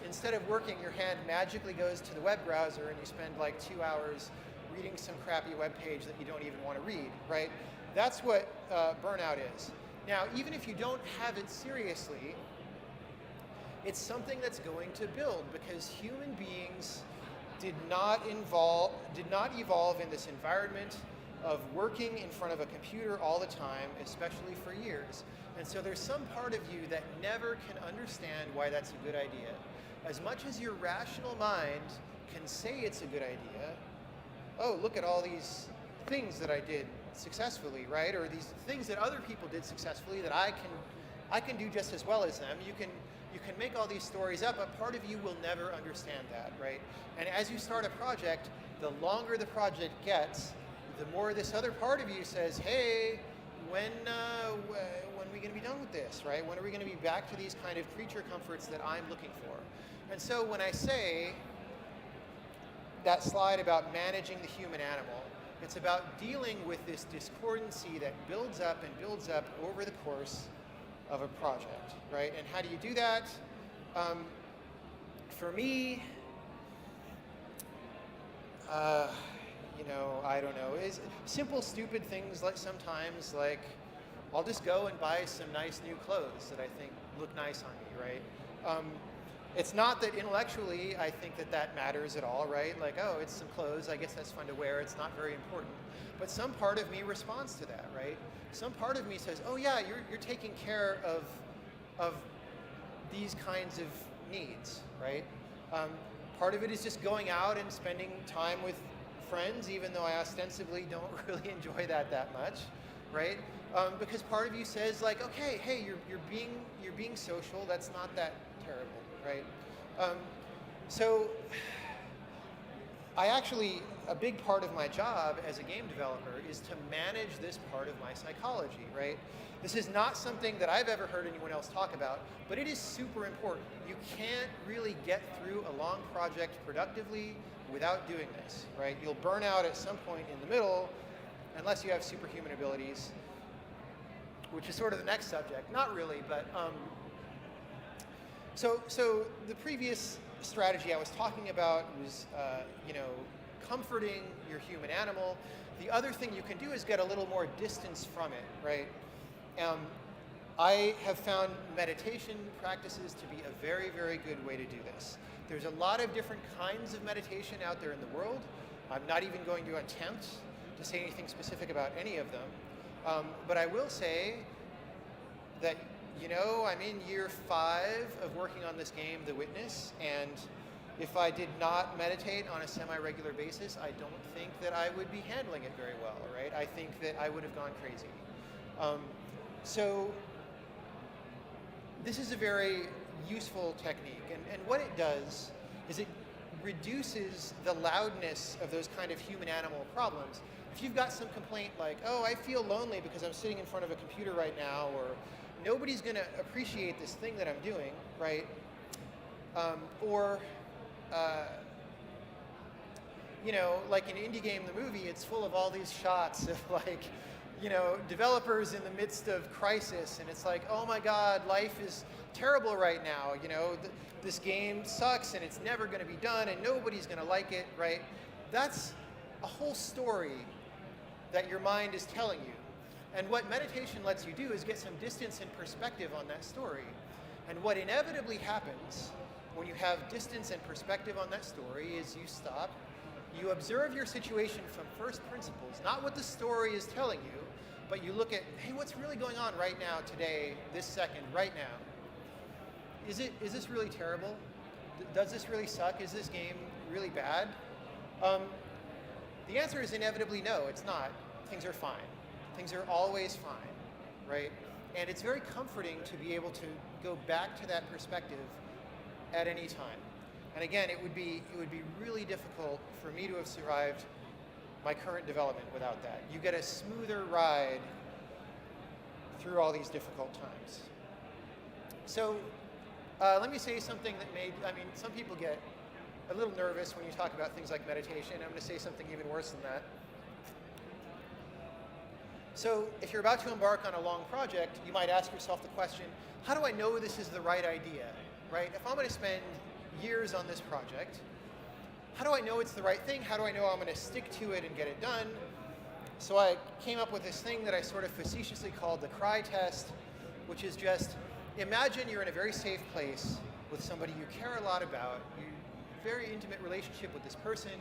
instead of working, your hand magically goes to the web browser, and you spend like 2 hours reading some crappy web page that you don't even want to read, right? That's what burnout is. Now, even if you don't have it seriously, it's something that's going to build, because human beings did not evolve in this environment of working in front of a computer all the time, especially for years. And so there's some part of you that never can understand why that's a good idea. As much as your rational mind can say it's a good idea, oh, look at all these things that I did successfully, right? Or these things that other people did successfully that I can do just as well as them. You can make all these stories up, but part of you will never understand that, right? And as you start a project, the longer the project gets, the more this other part of you says, hey, when are we going to be done with this, right? When are we going to be back to these kind of creature comforts that I'm looking for? And so when I say that slide about managing the human animal, it's about dealing with this discordancy that builds up and builds up over the course of a project, right? And how do you do that? For me, I don't know. Is simple, stupid things like sometimes like I'll just go and buy some nice new clothes that I think look nice on me, right? It's not that intellectually I think that matters at all, right? Like, oh, it's some clothes, I guess that's fun to wear, it's not very important. But some part of me responds to that, right? Some part of me says, oh yeah, you're taking care of these kinds of needs, right? Part of it is just going out and spending time with friends, even though I ostensibly don't really enjoy that much, right? Because part of you says like, okay, hey, you're being social, that's not that terrible. Right? So a big part of my job as a game developer is to manage this part of my psychology, right? This is not something that I've ever heard anyone else talk about, but it is super important. You can't really get through a long project productively without doing this, right? You'll burn out at some point in the middle, unless you have superhuman abilities, which is sort of the next subject. Not really, but So the previous strategy I was talking about was, comforting your human animal. The other thing you can do is get a little more distance from it, right? I have found meditation practices to be a very, very good way to do this. There's a lot of different kinds of meditation out there in the world. I'm not even going to attempt to say anything specific about any of them. But I will say that I'm in year 5 of working on this game, The Witness, and if I did not meditate on a semi-regular basis, I don't think that I would be handling it very well, right? I think that I would have gone crazy. So this is a very useful technique, and what it does is it reduces the loudness of those kind of human-animal problems. If you've got some complaint like, oh, I feel lonely because I'm sitting in front of a computer right now, or nobody's going to appreciate this thing that I'm doing, right? Like in Indie Game the Movie, it's full of all these shots of like, developers in the midst of crisis, and it's like, oh my God, life is terrible right now. This game sucks and it's never going to be done and nobody's going to like it, right? That's a whole story that your mind is telling you. And what meditation lets you do is get some distance and perspective on that story. And what inevitably happens when you have distance and perspective on that story, is you stop, you observe your situation from first principles, not what the story is telling you, but you look at, hey, what's really going on right now, today, this second, right now? Is this really terrible? Does this really suck? Is this game really bad? The answer is inevitably no, it's not. Things are fine. Things are always fine, right? And it's very comforting to be able to go back to that perspective at any time. And again, it would be really difficult for me to have survived my current development without that. You get a smoother ride through all these difficult times. So let me say something that some people get a little nervous when you talk about things like meditation. I'm going to say something even worse than that. So if you're about to embark on a long project, you might ask yourself the question, how do I know this is the right idea, right? If I'm going to spend years on this project, how do I know it's the right thing? How do I know I'm going to stick to it and get it done? So I came up with this thing that I sort of facetiously called the cry test, which is just imagine you're in a very safe place with somebody you care a lot about, you very intimate relationship with this person,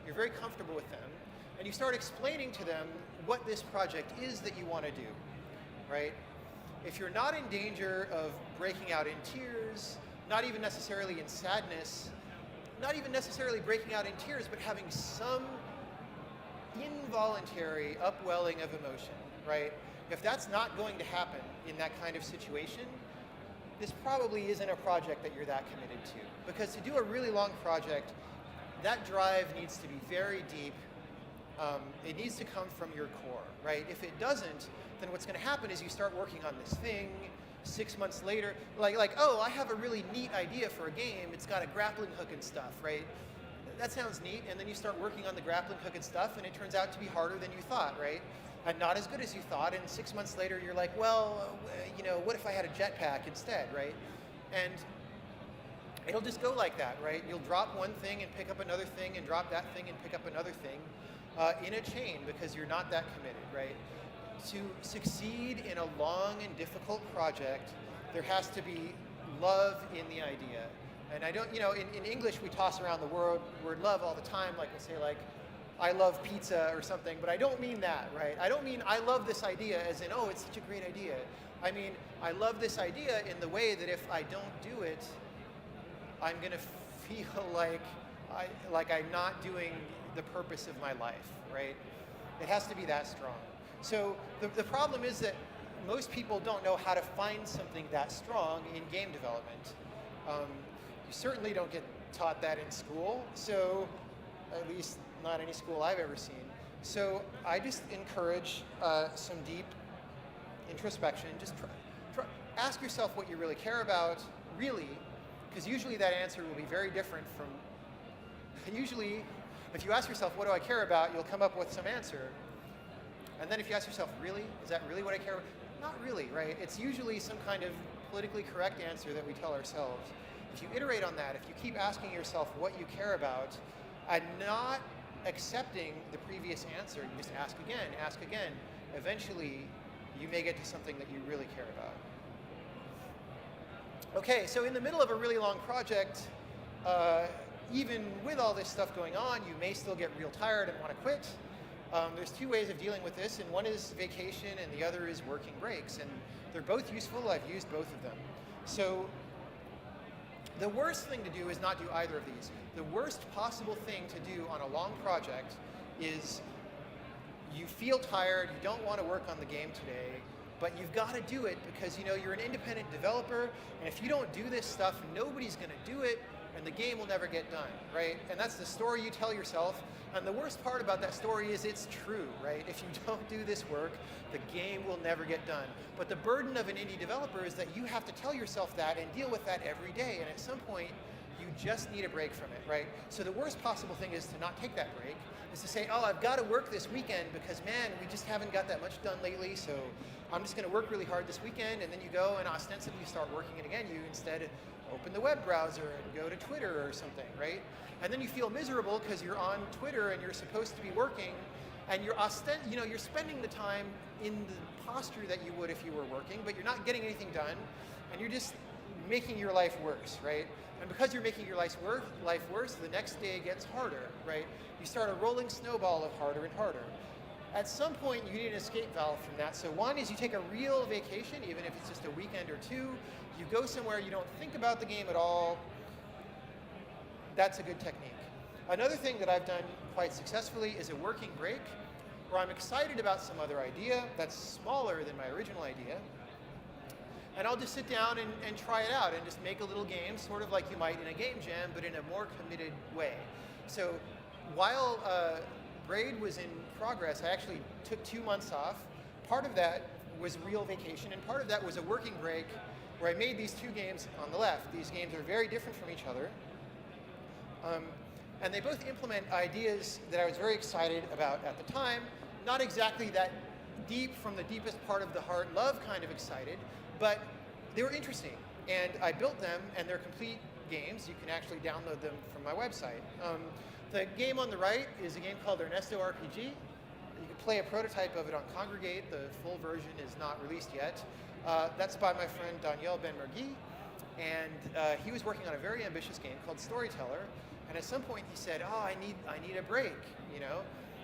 you're very comfortable with them, and you start explaining to them what this project is that you want to do, right? If you're not in danger of breaking out in tears, not even necessarily in sadness, not even necessarily breaking out in tears, but having some involuntary upwelling of emotion, right? If that's not going to happen in that kind of situation, this probably isn't a project that you're that committed to. Because to do a really long project, that drive needs to be very deep. It needs to come from your core, right? If it doesn't, then what's going to happen is you start working on this thing. 6 months later, like, oh, I have a really neat idea for a game. It's got a grappling hook and stuff, right? That sounds neat. And then you start working on the grappling hook and stuff, and it turns out to be harder than you thought, right? And not as good as you thought. And 6 months later, you're like, well, what if I had a jetpack instead, right? And it'll just go like that, right? You'll drop one thing and pick up another thing, and drop that thing and pick up another thing in a chain because you're not that committed, right? To succeed in a long and difficult project, there has to be love in the idea. And I don't, in English we toss around the word love all the time, like we'll say like, I love pizza or something, but I don't mean that, right? I don't mean I love this idea as in, oh, it's such a great idea. I mean, I love this idea in the way that if I don't do it, I'm going to feel like I'm not doing the purpose of my life, right? It has to be that strong. So the problem is that most people don't know how to find something that strong in game development. You certainly don't get taught that in school, so at least not any school I've ever seen. So I just encourage some deep introspection. Just ask yourself what you really care about, really, because usually that answer will be very different from, usually if you ask yourself, what do I care about, you'll come up with some answer. And then if you ask yourself, really? Is that really what I care about? Not really, right? It's usually some kind of politically correct answer that we tell ourselves. If you iterate on that, if you keep asking yourself what you care about, and not accepting the previous answer, you just ask again, eventually you may get to something that you really care about. Okay, so in the middle of a really long project, even with all this stuff going on, you may still get real tired and want to quit. There's two ways of dealing with this, and one is vacation and the other is working breaks, and they're both useful. I've used both of them. So the worst thing to do is not do either of these. The worst possible thing to do on a long project is you feel tired, you don't want to work on the game today, but you've got to do it because you're an independent developer, and if you don't do this stuff, nobody's going to do it, and the game will never get done, right? And that's the story you tell yourself. And the worst part about that story is it's true, right? If you don't do this work, the game will never get done. But the burden of an indie developer is that you have to tell yourself that and deal with that every day. And at some point, you just need a break from it, right? So the worst possible thing is to not take that break, is to say, oh, I've got to work this weekend because, man, we just haven't got that much done lately, so I'm just going to work really hard this weekend. And then you go and ostensibly start working it again. You instead open the web browser and go to Twitter or something, right? And then you feel miserable because you're on Twitter and you're supposed to be working, and you're spending the time in the posture that you would if you were working, but you're not getting anything done, and you're just making your life worse, right? And because you're making your life worse, the next day gets harder, right? You start a rolling snowball of harder and harder. At some point, you need an escape valve from that. So one is you take a real vacation, even if it's just a weekend or two. You go somewhere, you don't think about the game at all. That's a good technique. Another thing that I've done quite successfully is a working break, where I'm excited about some other idea that's smaller than my original idea. And I'll just sit down and try it out and just make a little game, sort of like you might in a game jam, but in a more committed way. So while Braid was in progress, I actually took 2 months off. Part of that was real vacation, and part of that was a working break where I made these two games on the left. These games are very different from each other. And they both implement ideas that I was very excited about at the time. Not exactly that deep, from the deepest part of the heart, love kind of excited, but they were interesting. And I built them, and they're complete games. You can actually download them from my website. The game on the right is a game called Ernesto RPG. You can play a prototype of it on Congregate. The full version is not released yet. That's by my friend Daniel Ben-Mergui, and he was working on a very ambitious game called Storyteller. And at some point he said, "Oh, I need a break," you know.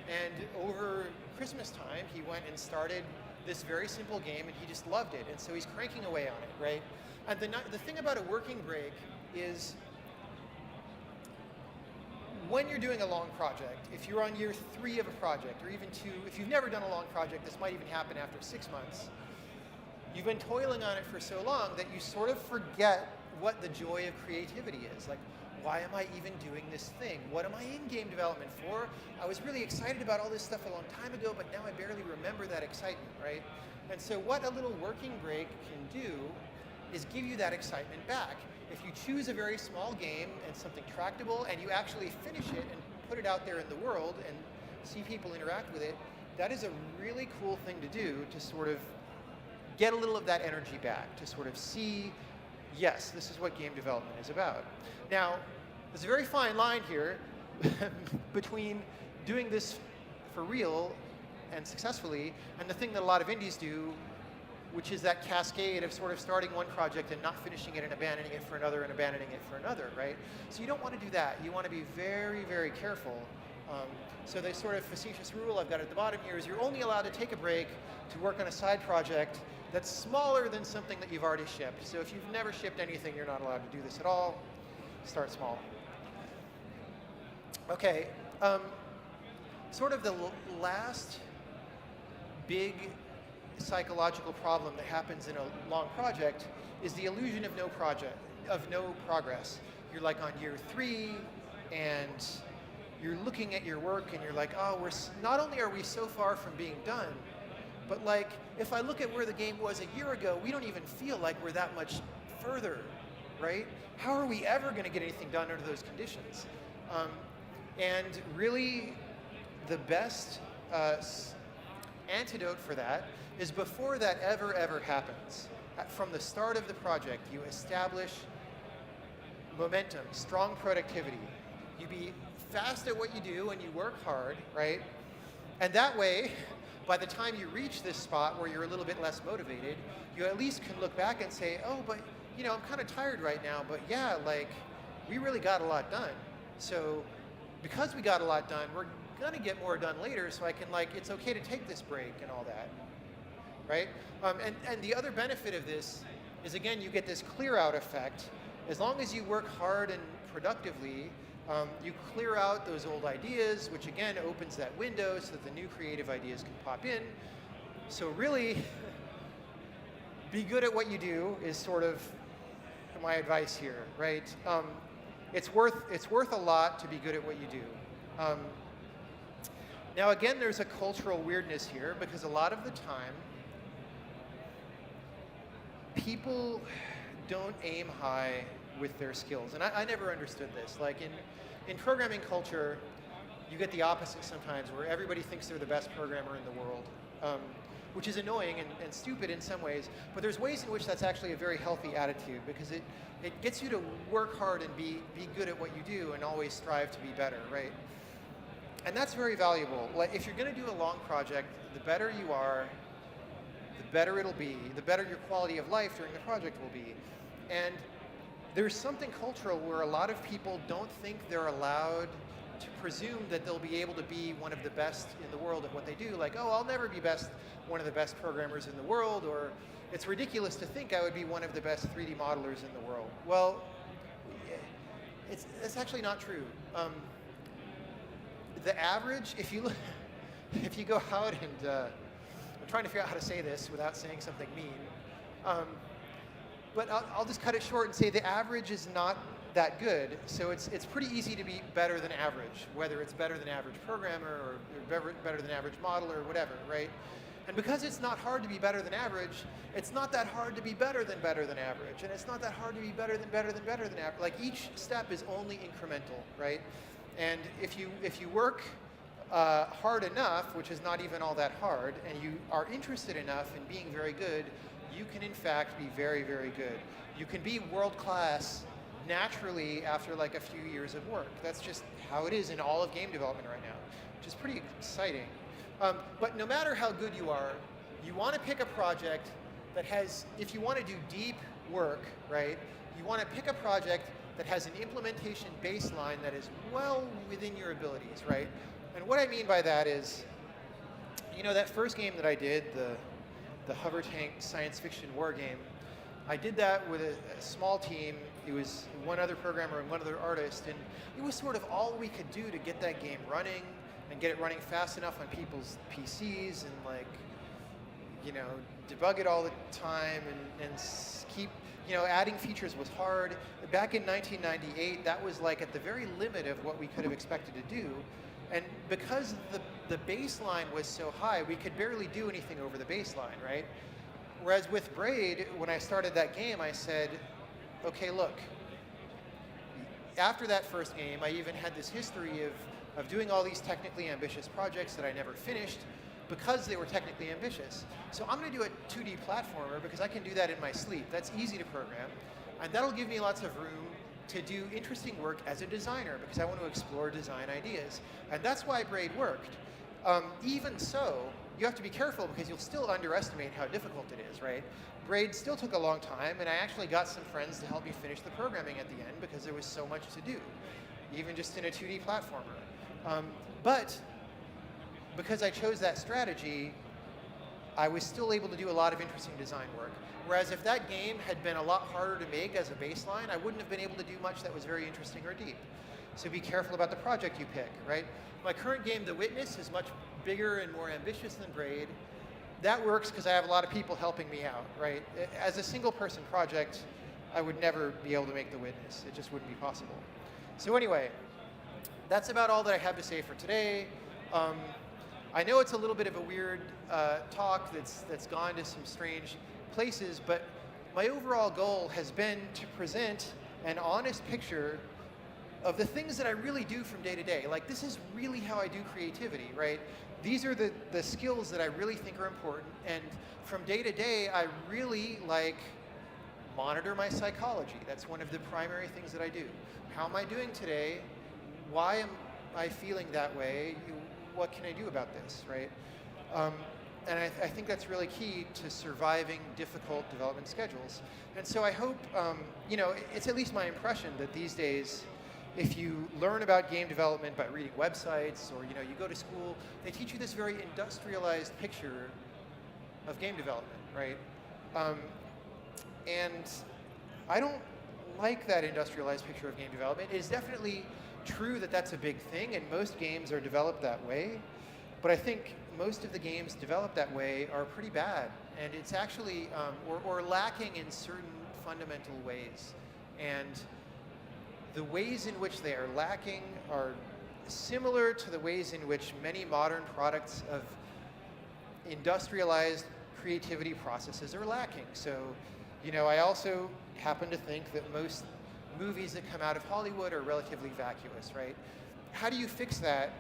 And over Christmas time, he went and started this very simple game, and he just loved it. And so he's cranking away on it, right? And the thing about a working break is, when you're doing a long project, if you're on year 3 of a project, or even 2, if you've never done a long project, this might even happen after 6 months. You've been toiling on it for so long that you sort of forget what the joy of creativity is. Like, why am I even doing this thing? What am I in game development for? I was really excited about all this stuff a long time ago, but now I barely remember that excitement, right? And so what a little working break can do is give you that excitement back. If you choose a very small game and something tractable, and you actually finish it and put it out there in the world and see people interact with it, that is a really cool thing to do, to sort of get a little of that energy back, to sort of see, yes, this is what game development is about. Now, there's a very fine line here between doing this for real and successfully, and the thing that a lot of indies do, which is that cascade of sort of starting one project and not finishing it and abandoning it for another and abandoning it for another, right? So you don't want to do that. You want to be very, very careful. So the sort of facetious rule I've got at the bottom here is you're only allowed to take a break to work on a side project that's smaller than something that you've already shipped. So if you've never shipped anything, you're not allowed to do this at all. Start small. Okay, sort of the last big psychological problem that happens in a long project is the illusion of no progress. You're like on year 3, and you're looking at your work, and you're like, oh, not only are we so far from being done, but like, if I look at where the game was a year ago, we don't even feel like we're that much further, right? How are we ever going to get anything done under those conditions? And really, the best antidote for that is, before that ever happens, from the start of the project, you establish momentum, strong productivity. You be fast at what you do and you work hard, right? And that way, by the time you reach this spot where you're a little bit less motivated, you at least can look back and say, oh, but you know, I'm kind of tired right now, but yeah, like, we really got a lot done. So because we got a lot done, we're gonna get more done later, so I can, like, it's okay to take this break and all that, right? And the other benefit of this is, again, you get this clear out effect. As long as you work hard and productively, you clear out those old ideas, which again opens that window so that the new creative ideas can pop in. So really, be good at what you do is sort of my advice here, right? It's worth a lot to be good at what you do. Now again, there's a cultural weirdness here, because a lot of the time, people don't aim high with their skills. And I never understood this. Like in programming culture, you get the opposite sometimes, where everybody thinks they're the best programmer in the world, which is annoying and stupid in some ways, but there's ways in which that's actually a very healthy attitude, because it gets you to work hard and be good at what you do and always strive to be better, right? And that's very valuable. Like, if you're going to do a long project, the better you are, the better it'll be, the better your quality of life during the project will be. And there's something cultural where a lot of people don't think they're allowed to presume that they'll be able to be one of the best in the world at what they do. Like, oh, I'll never be one of the best programmers in the world, or it's ridiculous to think I would be one of the best 3D modelers in the world. Well, it's actually not true. The average, if you go out and, I'm trying to figure out how to say this without saying something mean, but I'll just cut it short and say the average is not that good, so it's pretty easy to be better than average, whether it's better than average programmer or better than average modeler or whatever, right? And because it's not hard to be better than average, it's not that hard to be better than average, and it's not that hard to be better than average. Like, each step is only incremental, right? And if you work hard enough, which is not even all that hard, and you are interested enough in being very good, you can in fact be very, very good. You can be world-class naturally after like a few years of work. That's just how it is in all of game development right now, which is pretty exciting. But no matter how good you are, you want to pick a project that has, if you want to do deep work, right, you want to pick a project that has an implementation baseline that is well within your abilities, right? And what I mean by that is, you know, that first game that I did, the hover tank science fiction war game, I did that with a small team. It was one other programmer and one other artist, and it was sort of all we could do to get that game running and get it running fast enough on people's PCs and, like, you know, debug it all the time and keep, you know, adding features was hard. Back in 1998, that was like at the very limit of what we could have expected to do. And because the baseline was so high, we could barely do anything over the baseline, right? Whereas with Braid, when I started that game, I said, okay, look, after that first game, I even had this history of doing all these technically ambitious projects that I never finished because they were technically ambitious. So I'm going to do a 2D platformer because I can do that in my sleep. That's easy to program. And that'll give me lots of room to do interesting work as a designer because I want to explore design ideas. And that's why Braid worked. Even so, you have to be careful because you'll still underestimate how difficult it is, right? Braid still took a long time, and I actually got some friends to help me finish the programming at the end because there was so much to do, even just in a 2D platformer. But because I chose that strategy, I was still able to do a lot of interesting design work. Whereas if that game had been a lot harder to make as a baseline, I wouldn't have been able to do much that was very interesting or deep. So be careful about the project you pick, right? My current game, The Witness, is much bigger and more ambitious than Braid. That works because I have a lot of people helping me out, right? As a single person project, I would never be able to make The Witness. It just wouldn't be possible. So anyway, that's about all that I have to say for today. I know it's a little bit of a weird talk that's gone to some strange places, but my overall goal has been to present an honest picture of the things that I really do from day to day. Like, this is really how I do creativity, right? These are the skills that I really think are important, and from day to day, I really, like, monitor my psychology. That's one of the primary things that I do. How am I doing today? Why am I feeling that way? What can I do about this, right? And I think that's really key to surviving difficult development schedules. And so I hope, you know, it's at least my impression that these days, if you learn about game development by reading websites, or, you know, you go to school, they teach you this very industrialized picture of game development, right? And I don't like that industrialized picture of game development. It is definitely true that that's a big thing, and most games are developed that way. But I think most of the games developed that way are pretty bad, and it's actually, or lacking in certain fundamental ways. And the ways in which they are lacking are similar to the ways in which many modern products of industrialized creativity processes are lacking. So, you know, I also happen to think that most movies that come out of Hollywood are relatively vacuous, right? How do you fix that?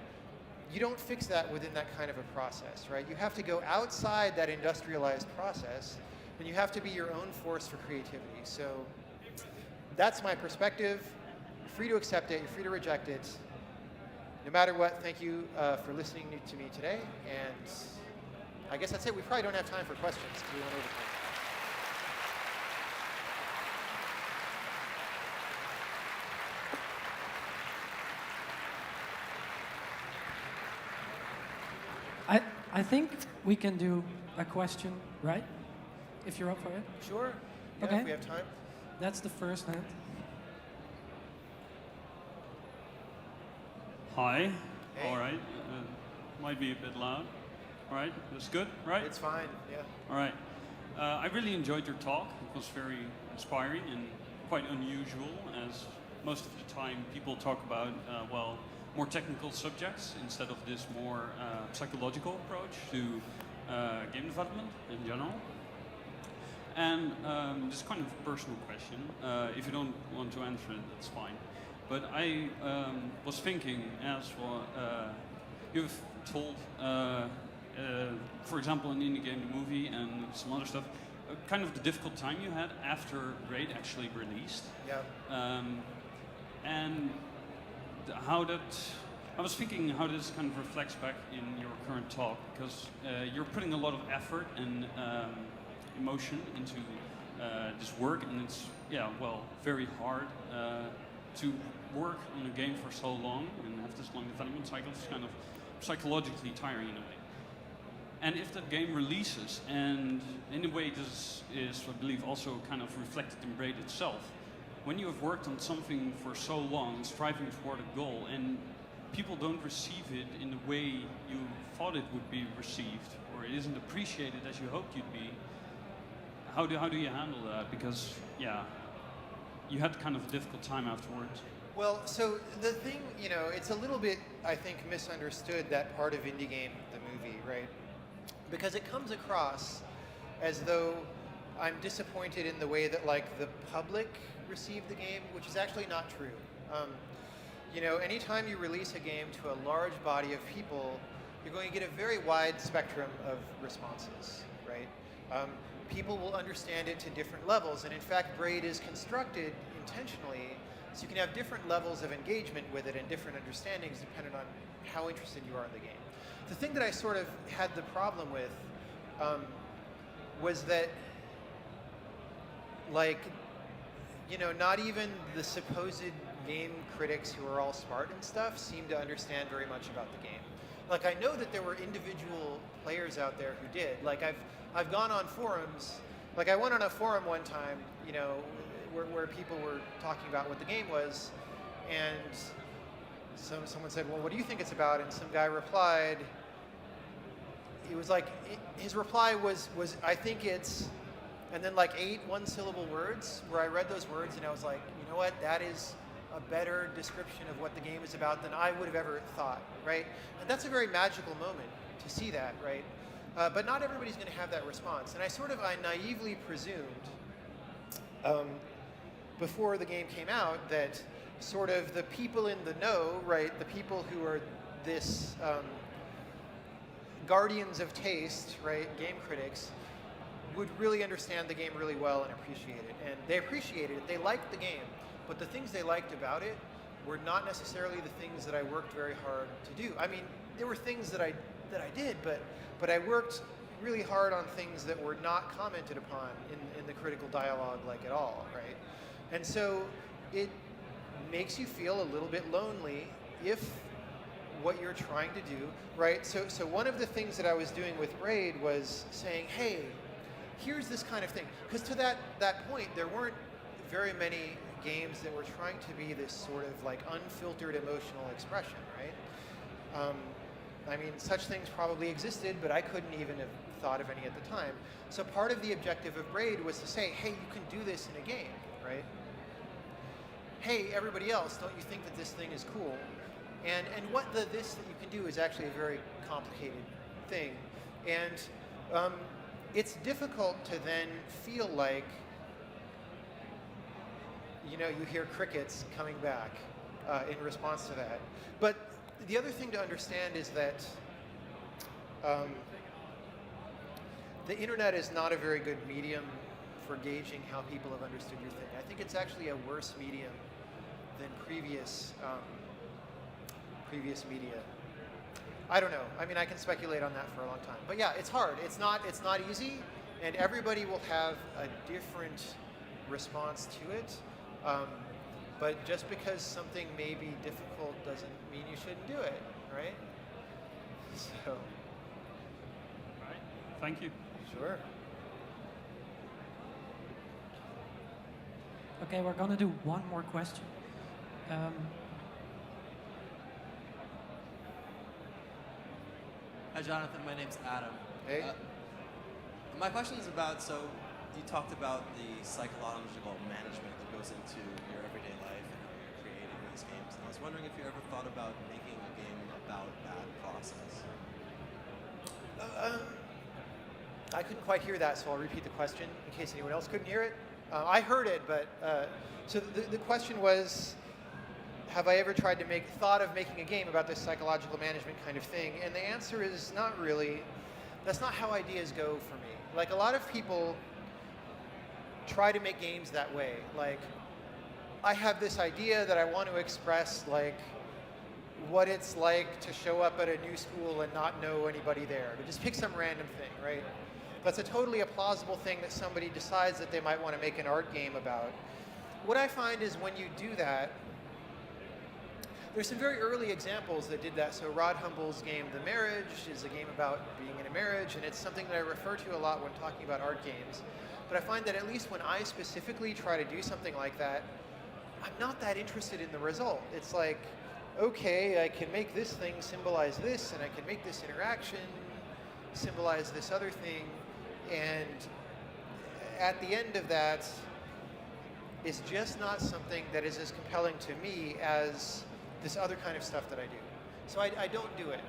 You don't fix that within that kind of a process, right? You have to go outside that industrialized process, and you have to be your own force for creativity. So that's my perspective. You're free to accept it. You're free to reject it. No matter what, thank you for listening to me today. And I guess that's it. We probably don't have time for questions. We went over time. I think we can do a question, right? If you're up for it. Sure. Yeah, Okay. if we have time. That's the first hand. Hi. Hey. All right. Might be a bit loud. All right. That's good, right? It's fine. Yeah. All right. I really enjoyed your talk. It was very inspiring and quite unusual, as most of the time people talk about, well, more technical subjects instead of this more psychological approach to game development in general. And this is kind of a personal question. If you don't want to answer it, that's fine. But I was thinking, as well, you've told, for example, in Indie Game the Movie and some other stuff, kind of the difficult time you had after Braid actually released. Yeah. And how that, I was thinking how this kind of reflects back in your current talk, because you're putting a lot of effort and emotion into this work, and it's, yeah, well, very hard to work on a game for so long and have this long development cycle. It's kind of psychologically tiring in a way. And if that game releases, and in a way this is, I believe, also kind of reflected in Braid itself, when you have worked on something for so long, striving toward a goal, and people don't receive it in the way you thought it would be received, or it isn't appreciated as you hoped you'd be, how do you handle that? Because, yeah, you had kind of a difficult time afterwards. Well, so the thing, you know, it's a little bit, I think, misunderstood, that part of Indie Game, the movie, right? Because it comes across as though I'm disappointed in the way that, like, the public received the game, which is actually not true. You know, anytime you release a game to a large body of people, you're going to get a very wide spectrum of responses, right? People will understand it to different levels, and in fact, Braid is constructed intentionally so you can have different levels of engagement with it and different understandings depending on how interested you are in the game. The thing that I sort of had the problem with was that, like, you know, not even the supposed game critics who are all smart and stuff seem to understand very much about the game. Like, I know that there were individual players out there who did. Like, I've gone on forums. Like, I went on a forum one time, you know, where people were talking about what the game was, and someone said, well, what do you think it's about? And some guy replied, it was like, his reply was I think it's, and then like 8 one-syllable words, where I read those words and I was like, you know what, that is a better description of what the game is about than I would have ever thought, right? And that's a very magical moment to see that, right? But not everybody's going to have that response. And I naively presumed before the game came out that sort of the people in the know, right, the people who are this guardians of taste, right, game critics, would really understand the game really well and appreciate it. And they appreciated it. They liked the game. But the things they liked about it were not necessarily the things that I worked very hard to do. I mean, there were things that I did, but I worked really hard on things that were not commented upon in the critical dialogue, like, at all, right? And so it makes you feel a little bit lonely if what you're trying to do, right? So one of the things that I was doing with Braid was saying, hey, here's this kind of thing. Because to that point, there weren't very many games that were trying to be this sort of like unfiltered emotional expression, right? I mean, such things probably existed, but I couldn't even have thought of any at the time. So part of the objective of Braid was to say, hey, you can do this in a game, right? Hey, everybody else, don't you think that this thing is cool? And what this that you can do is actually a very complicated thing. And it's difficult to then feel like, you know, you hear crickets coming back in response to that. But the other thing to understand is that the internet is not a very good medium for gauging how people have understood your thing. I think it's actually a worse medium than previous media. I don't know. I mean, I can speculate on that for a long time. But yeah, it's hard. It's not easy, and everybody will have a different response to it. But just because something may be difficult doesn't mean you shouldn't do it, right? So, Thank you. Sure. Okay, we're gonna do one more question. Hi, Jonathan. My name's Adam. Hey. My question is about, so you talked about the psychological management that goes into your everyday life and how you're creating these games. And I was wondering if you ever thought about making a game about that process. I couldn't quite hear that, so I'll repeat the question in case anyone else couldn't hear it. I heard it, but so the question was, have I ever thought of making a game about this psychological management kind of thing? And the answer is not really. That's not how ideas go for me. Like, a lot of people try to make games that way. Like, I have this idea that I want to express, like, what it's like to show up at a new school and not know anybody there. To just pick some random thing, right? That's a totally plausible thing that somebody decides that they might want to make an art game about. What I find is when you do that, there's some very early examples that did that. So Rod Humble's game, The Marriage, is a game about being in a marriage, and it's something that I refer to a lot when talking about art games. But I find that at least when I specifically try to do something like that, I'm not that interested in the result. It's like, okay, I can make this thing symbolize this, and I can make this interaction symbolize this other thing, and at the end of that, it's just not something that is as compelling to me as this other kind of stuff that I do. So I don't do it,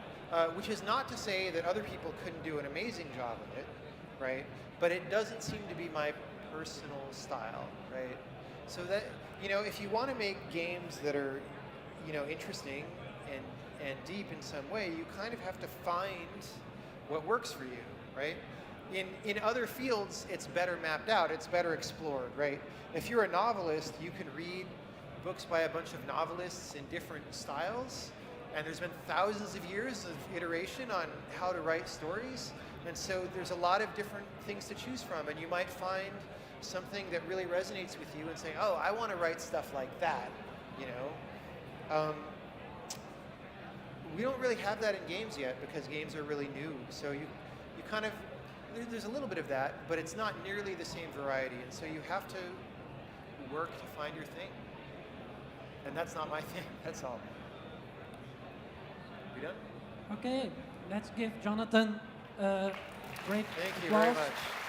which is not to say that other people couldn't do an amazing job of it, right? But it doesn't seem to be my personal style, right? So that, you know, if you want to make games that are, you know, interesting and deep in some way, you kind of have to find what works for you, right? In other fields, it's better mapped out, it's better explored, right? If you're a novelist, you can read books by a bunch of novelists in different styles, and there's been thousands of years of iteration on how to write stories, and so there's a lot of different things to choose from, and you might find something that really resonates with you and say, oh, I want to write stuff like that, you know? We don't really have that in games yet because games are really new, so you kind of, there's a little bit of that, but it's not nearly the same variety, and so you have to work to find your thing. And that's not my thing, that's all. We done? Okay, let's give Jonathon a great Thank you very applause. much.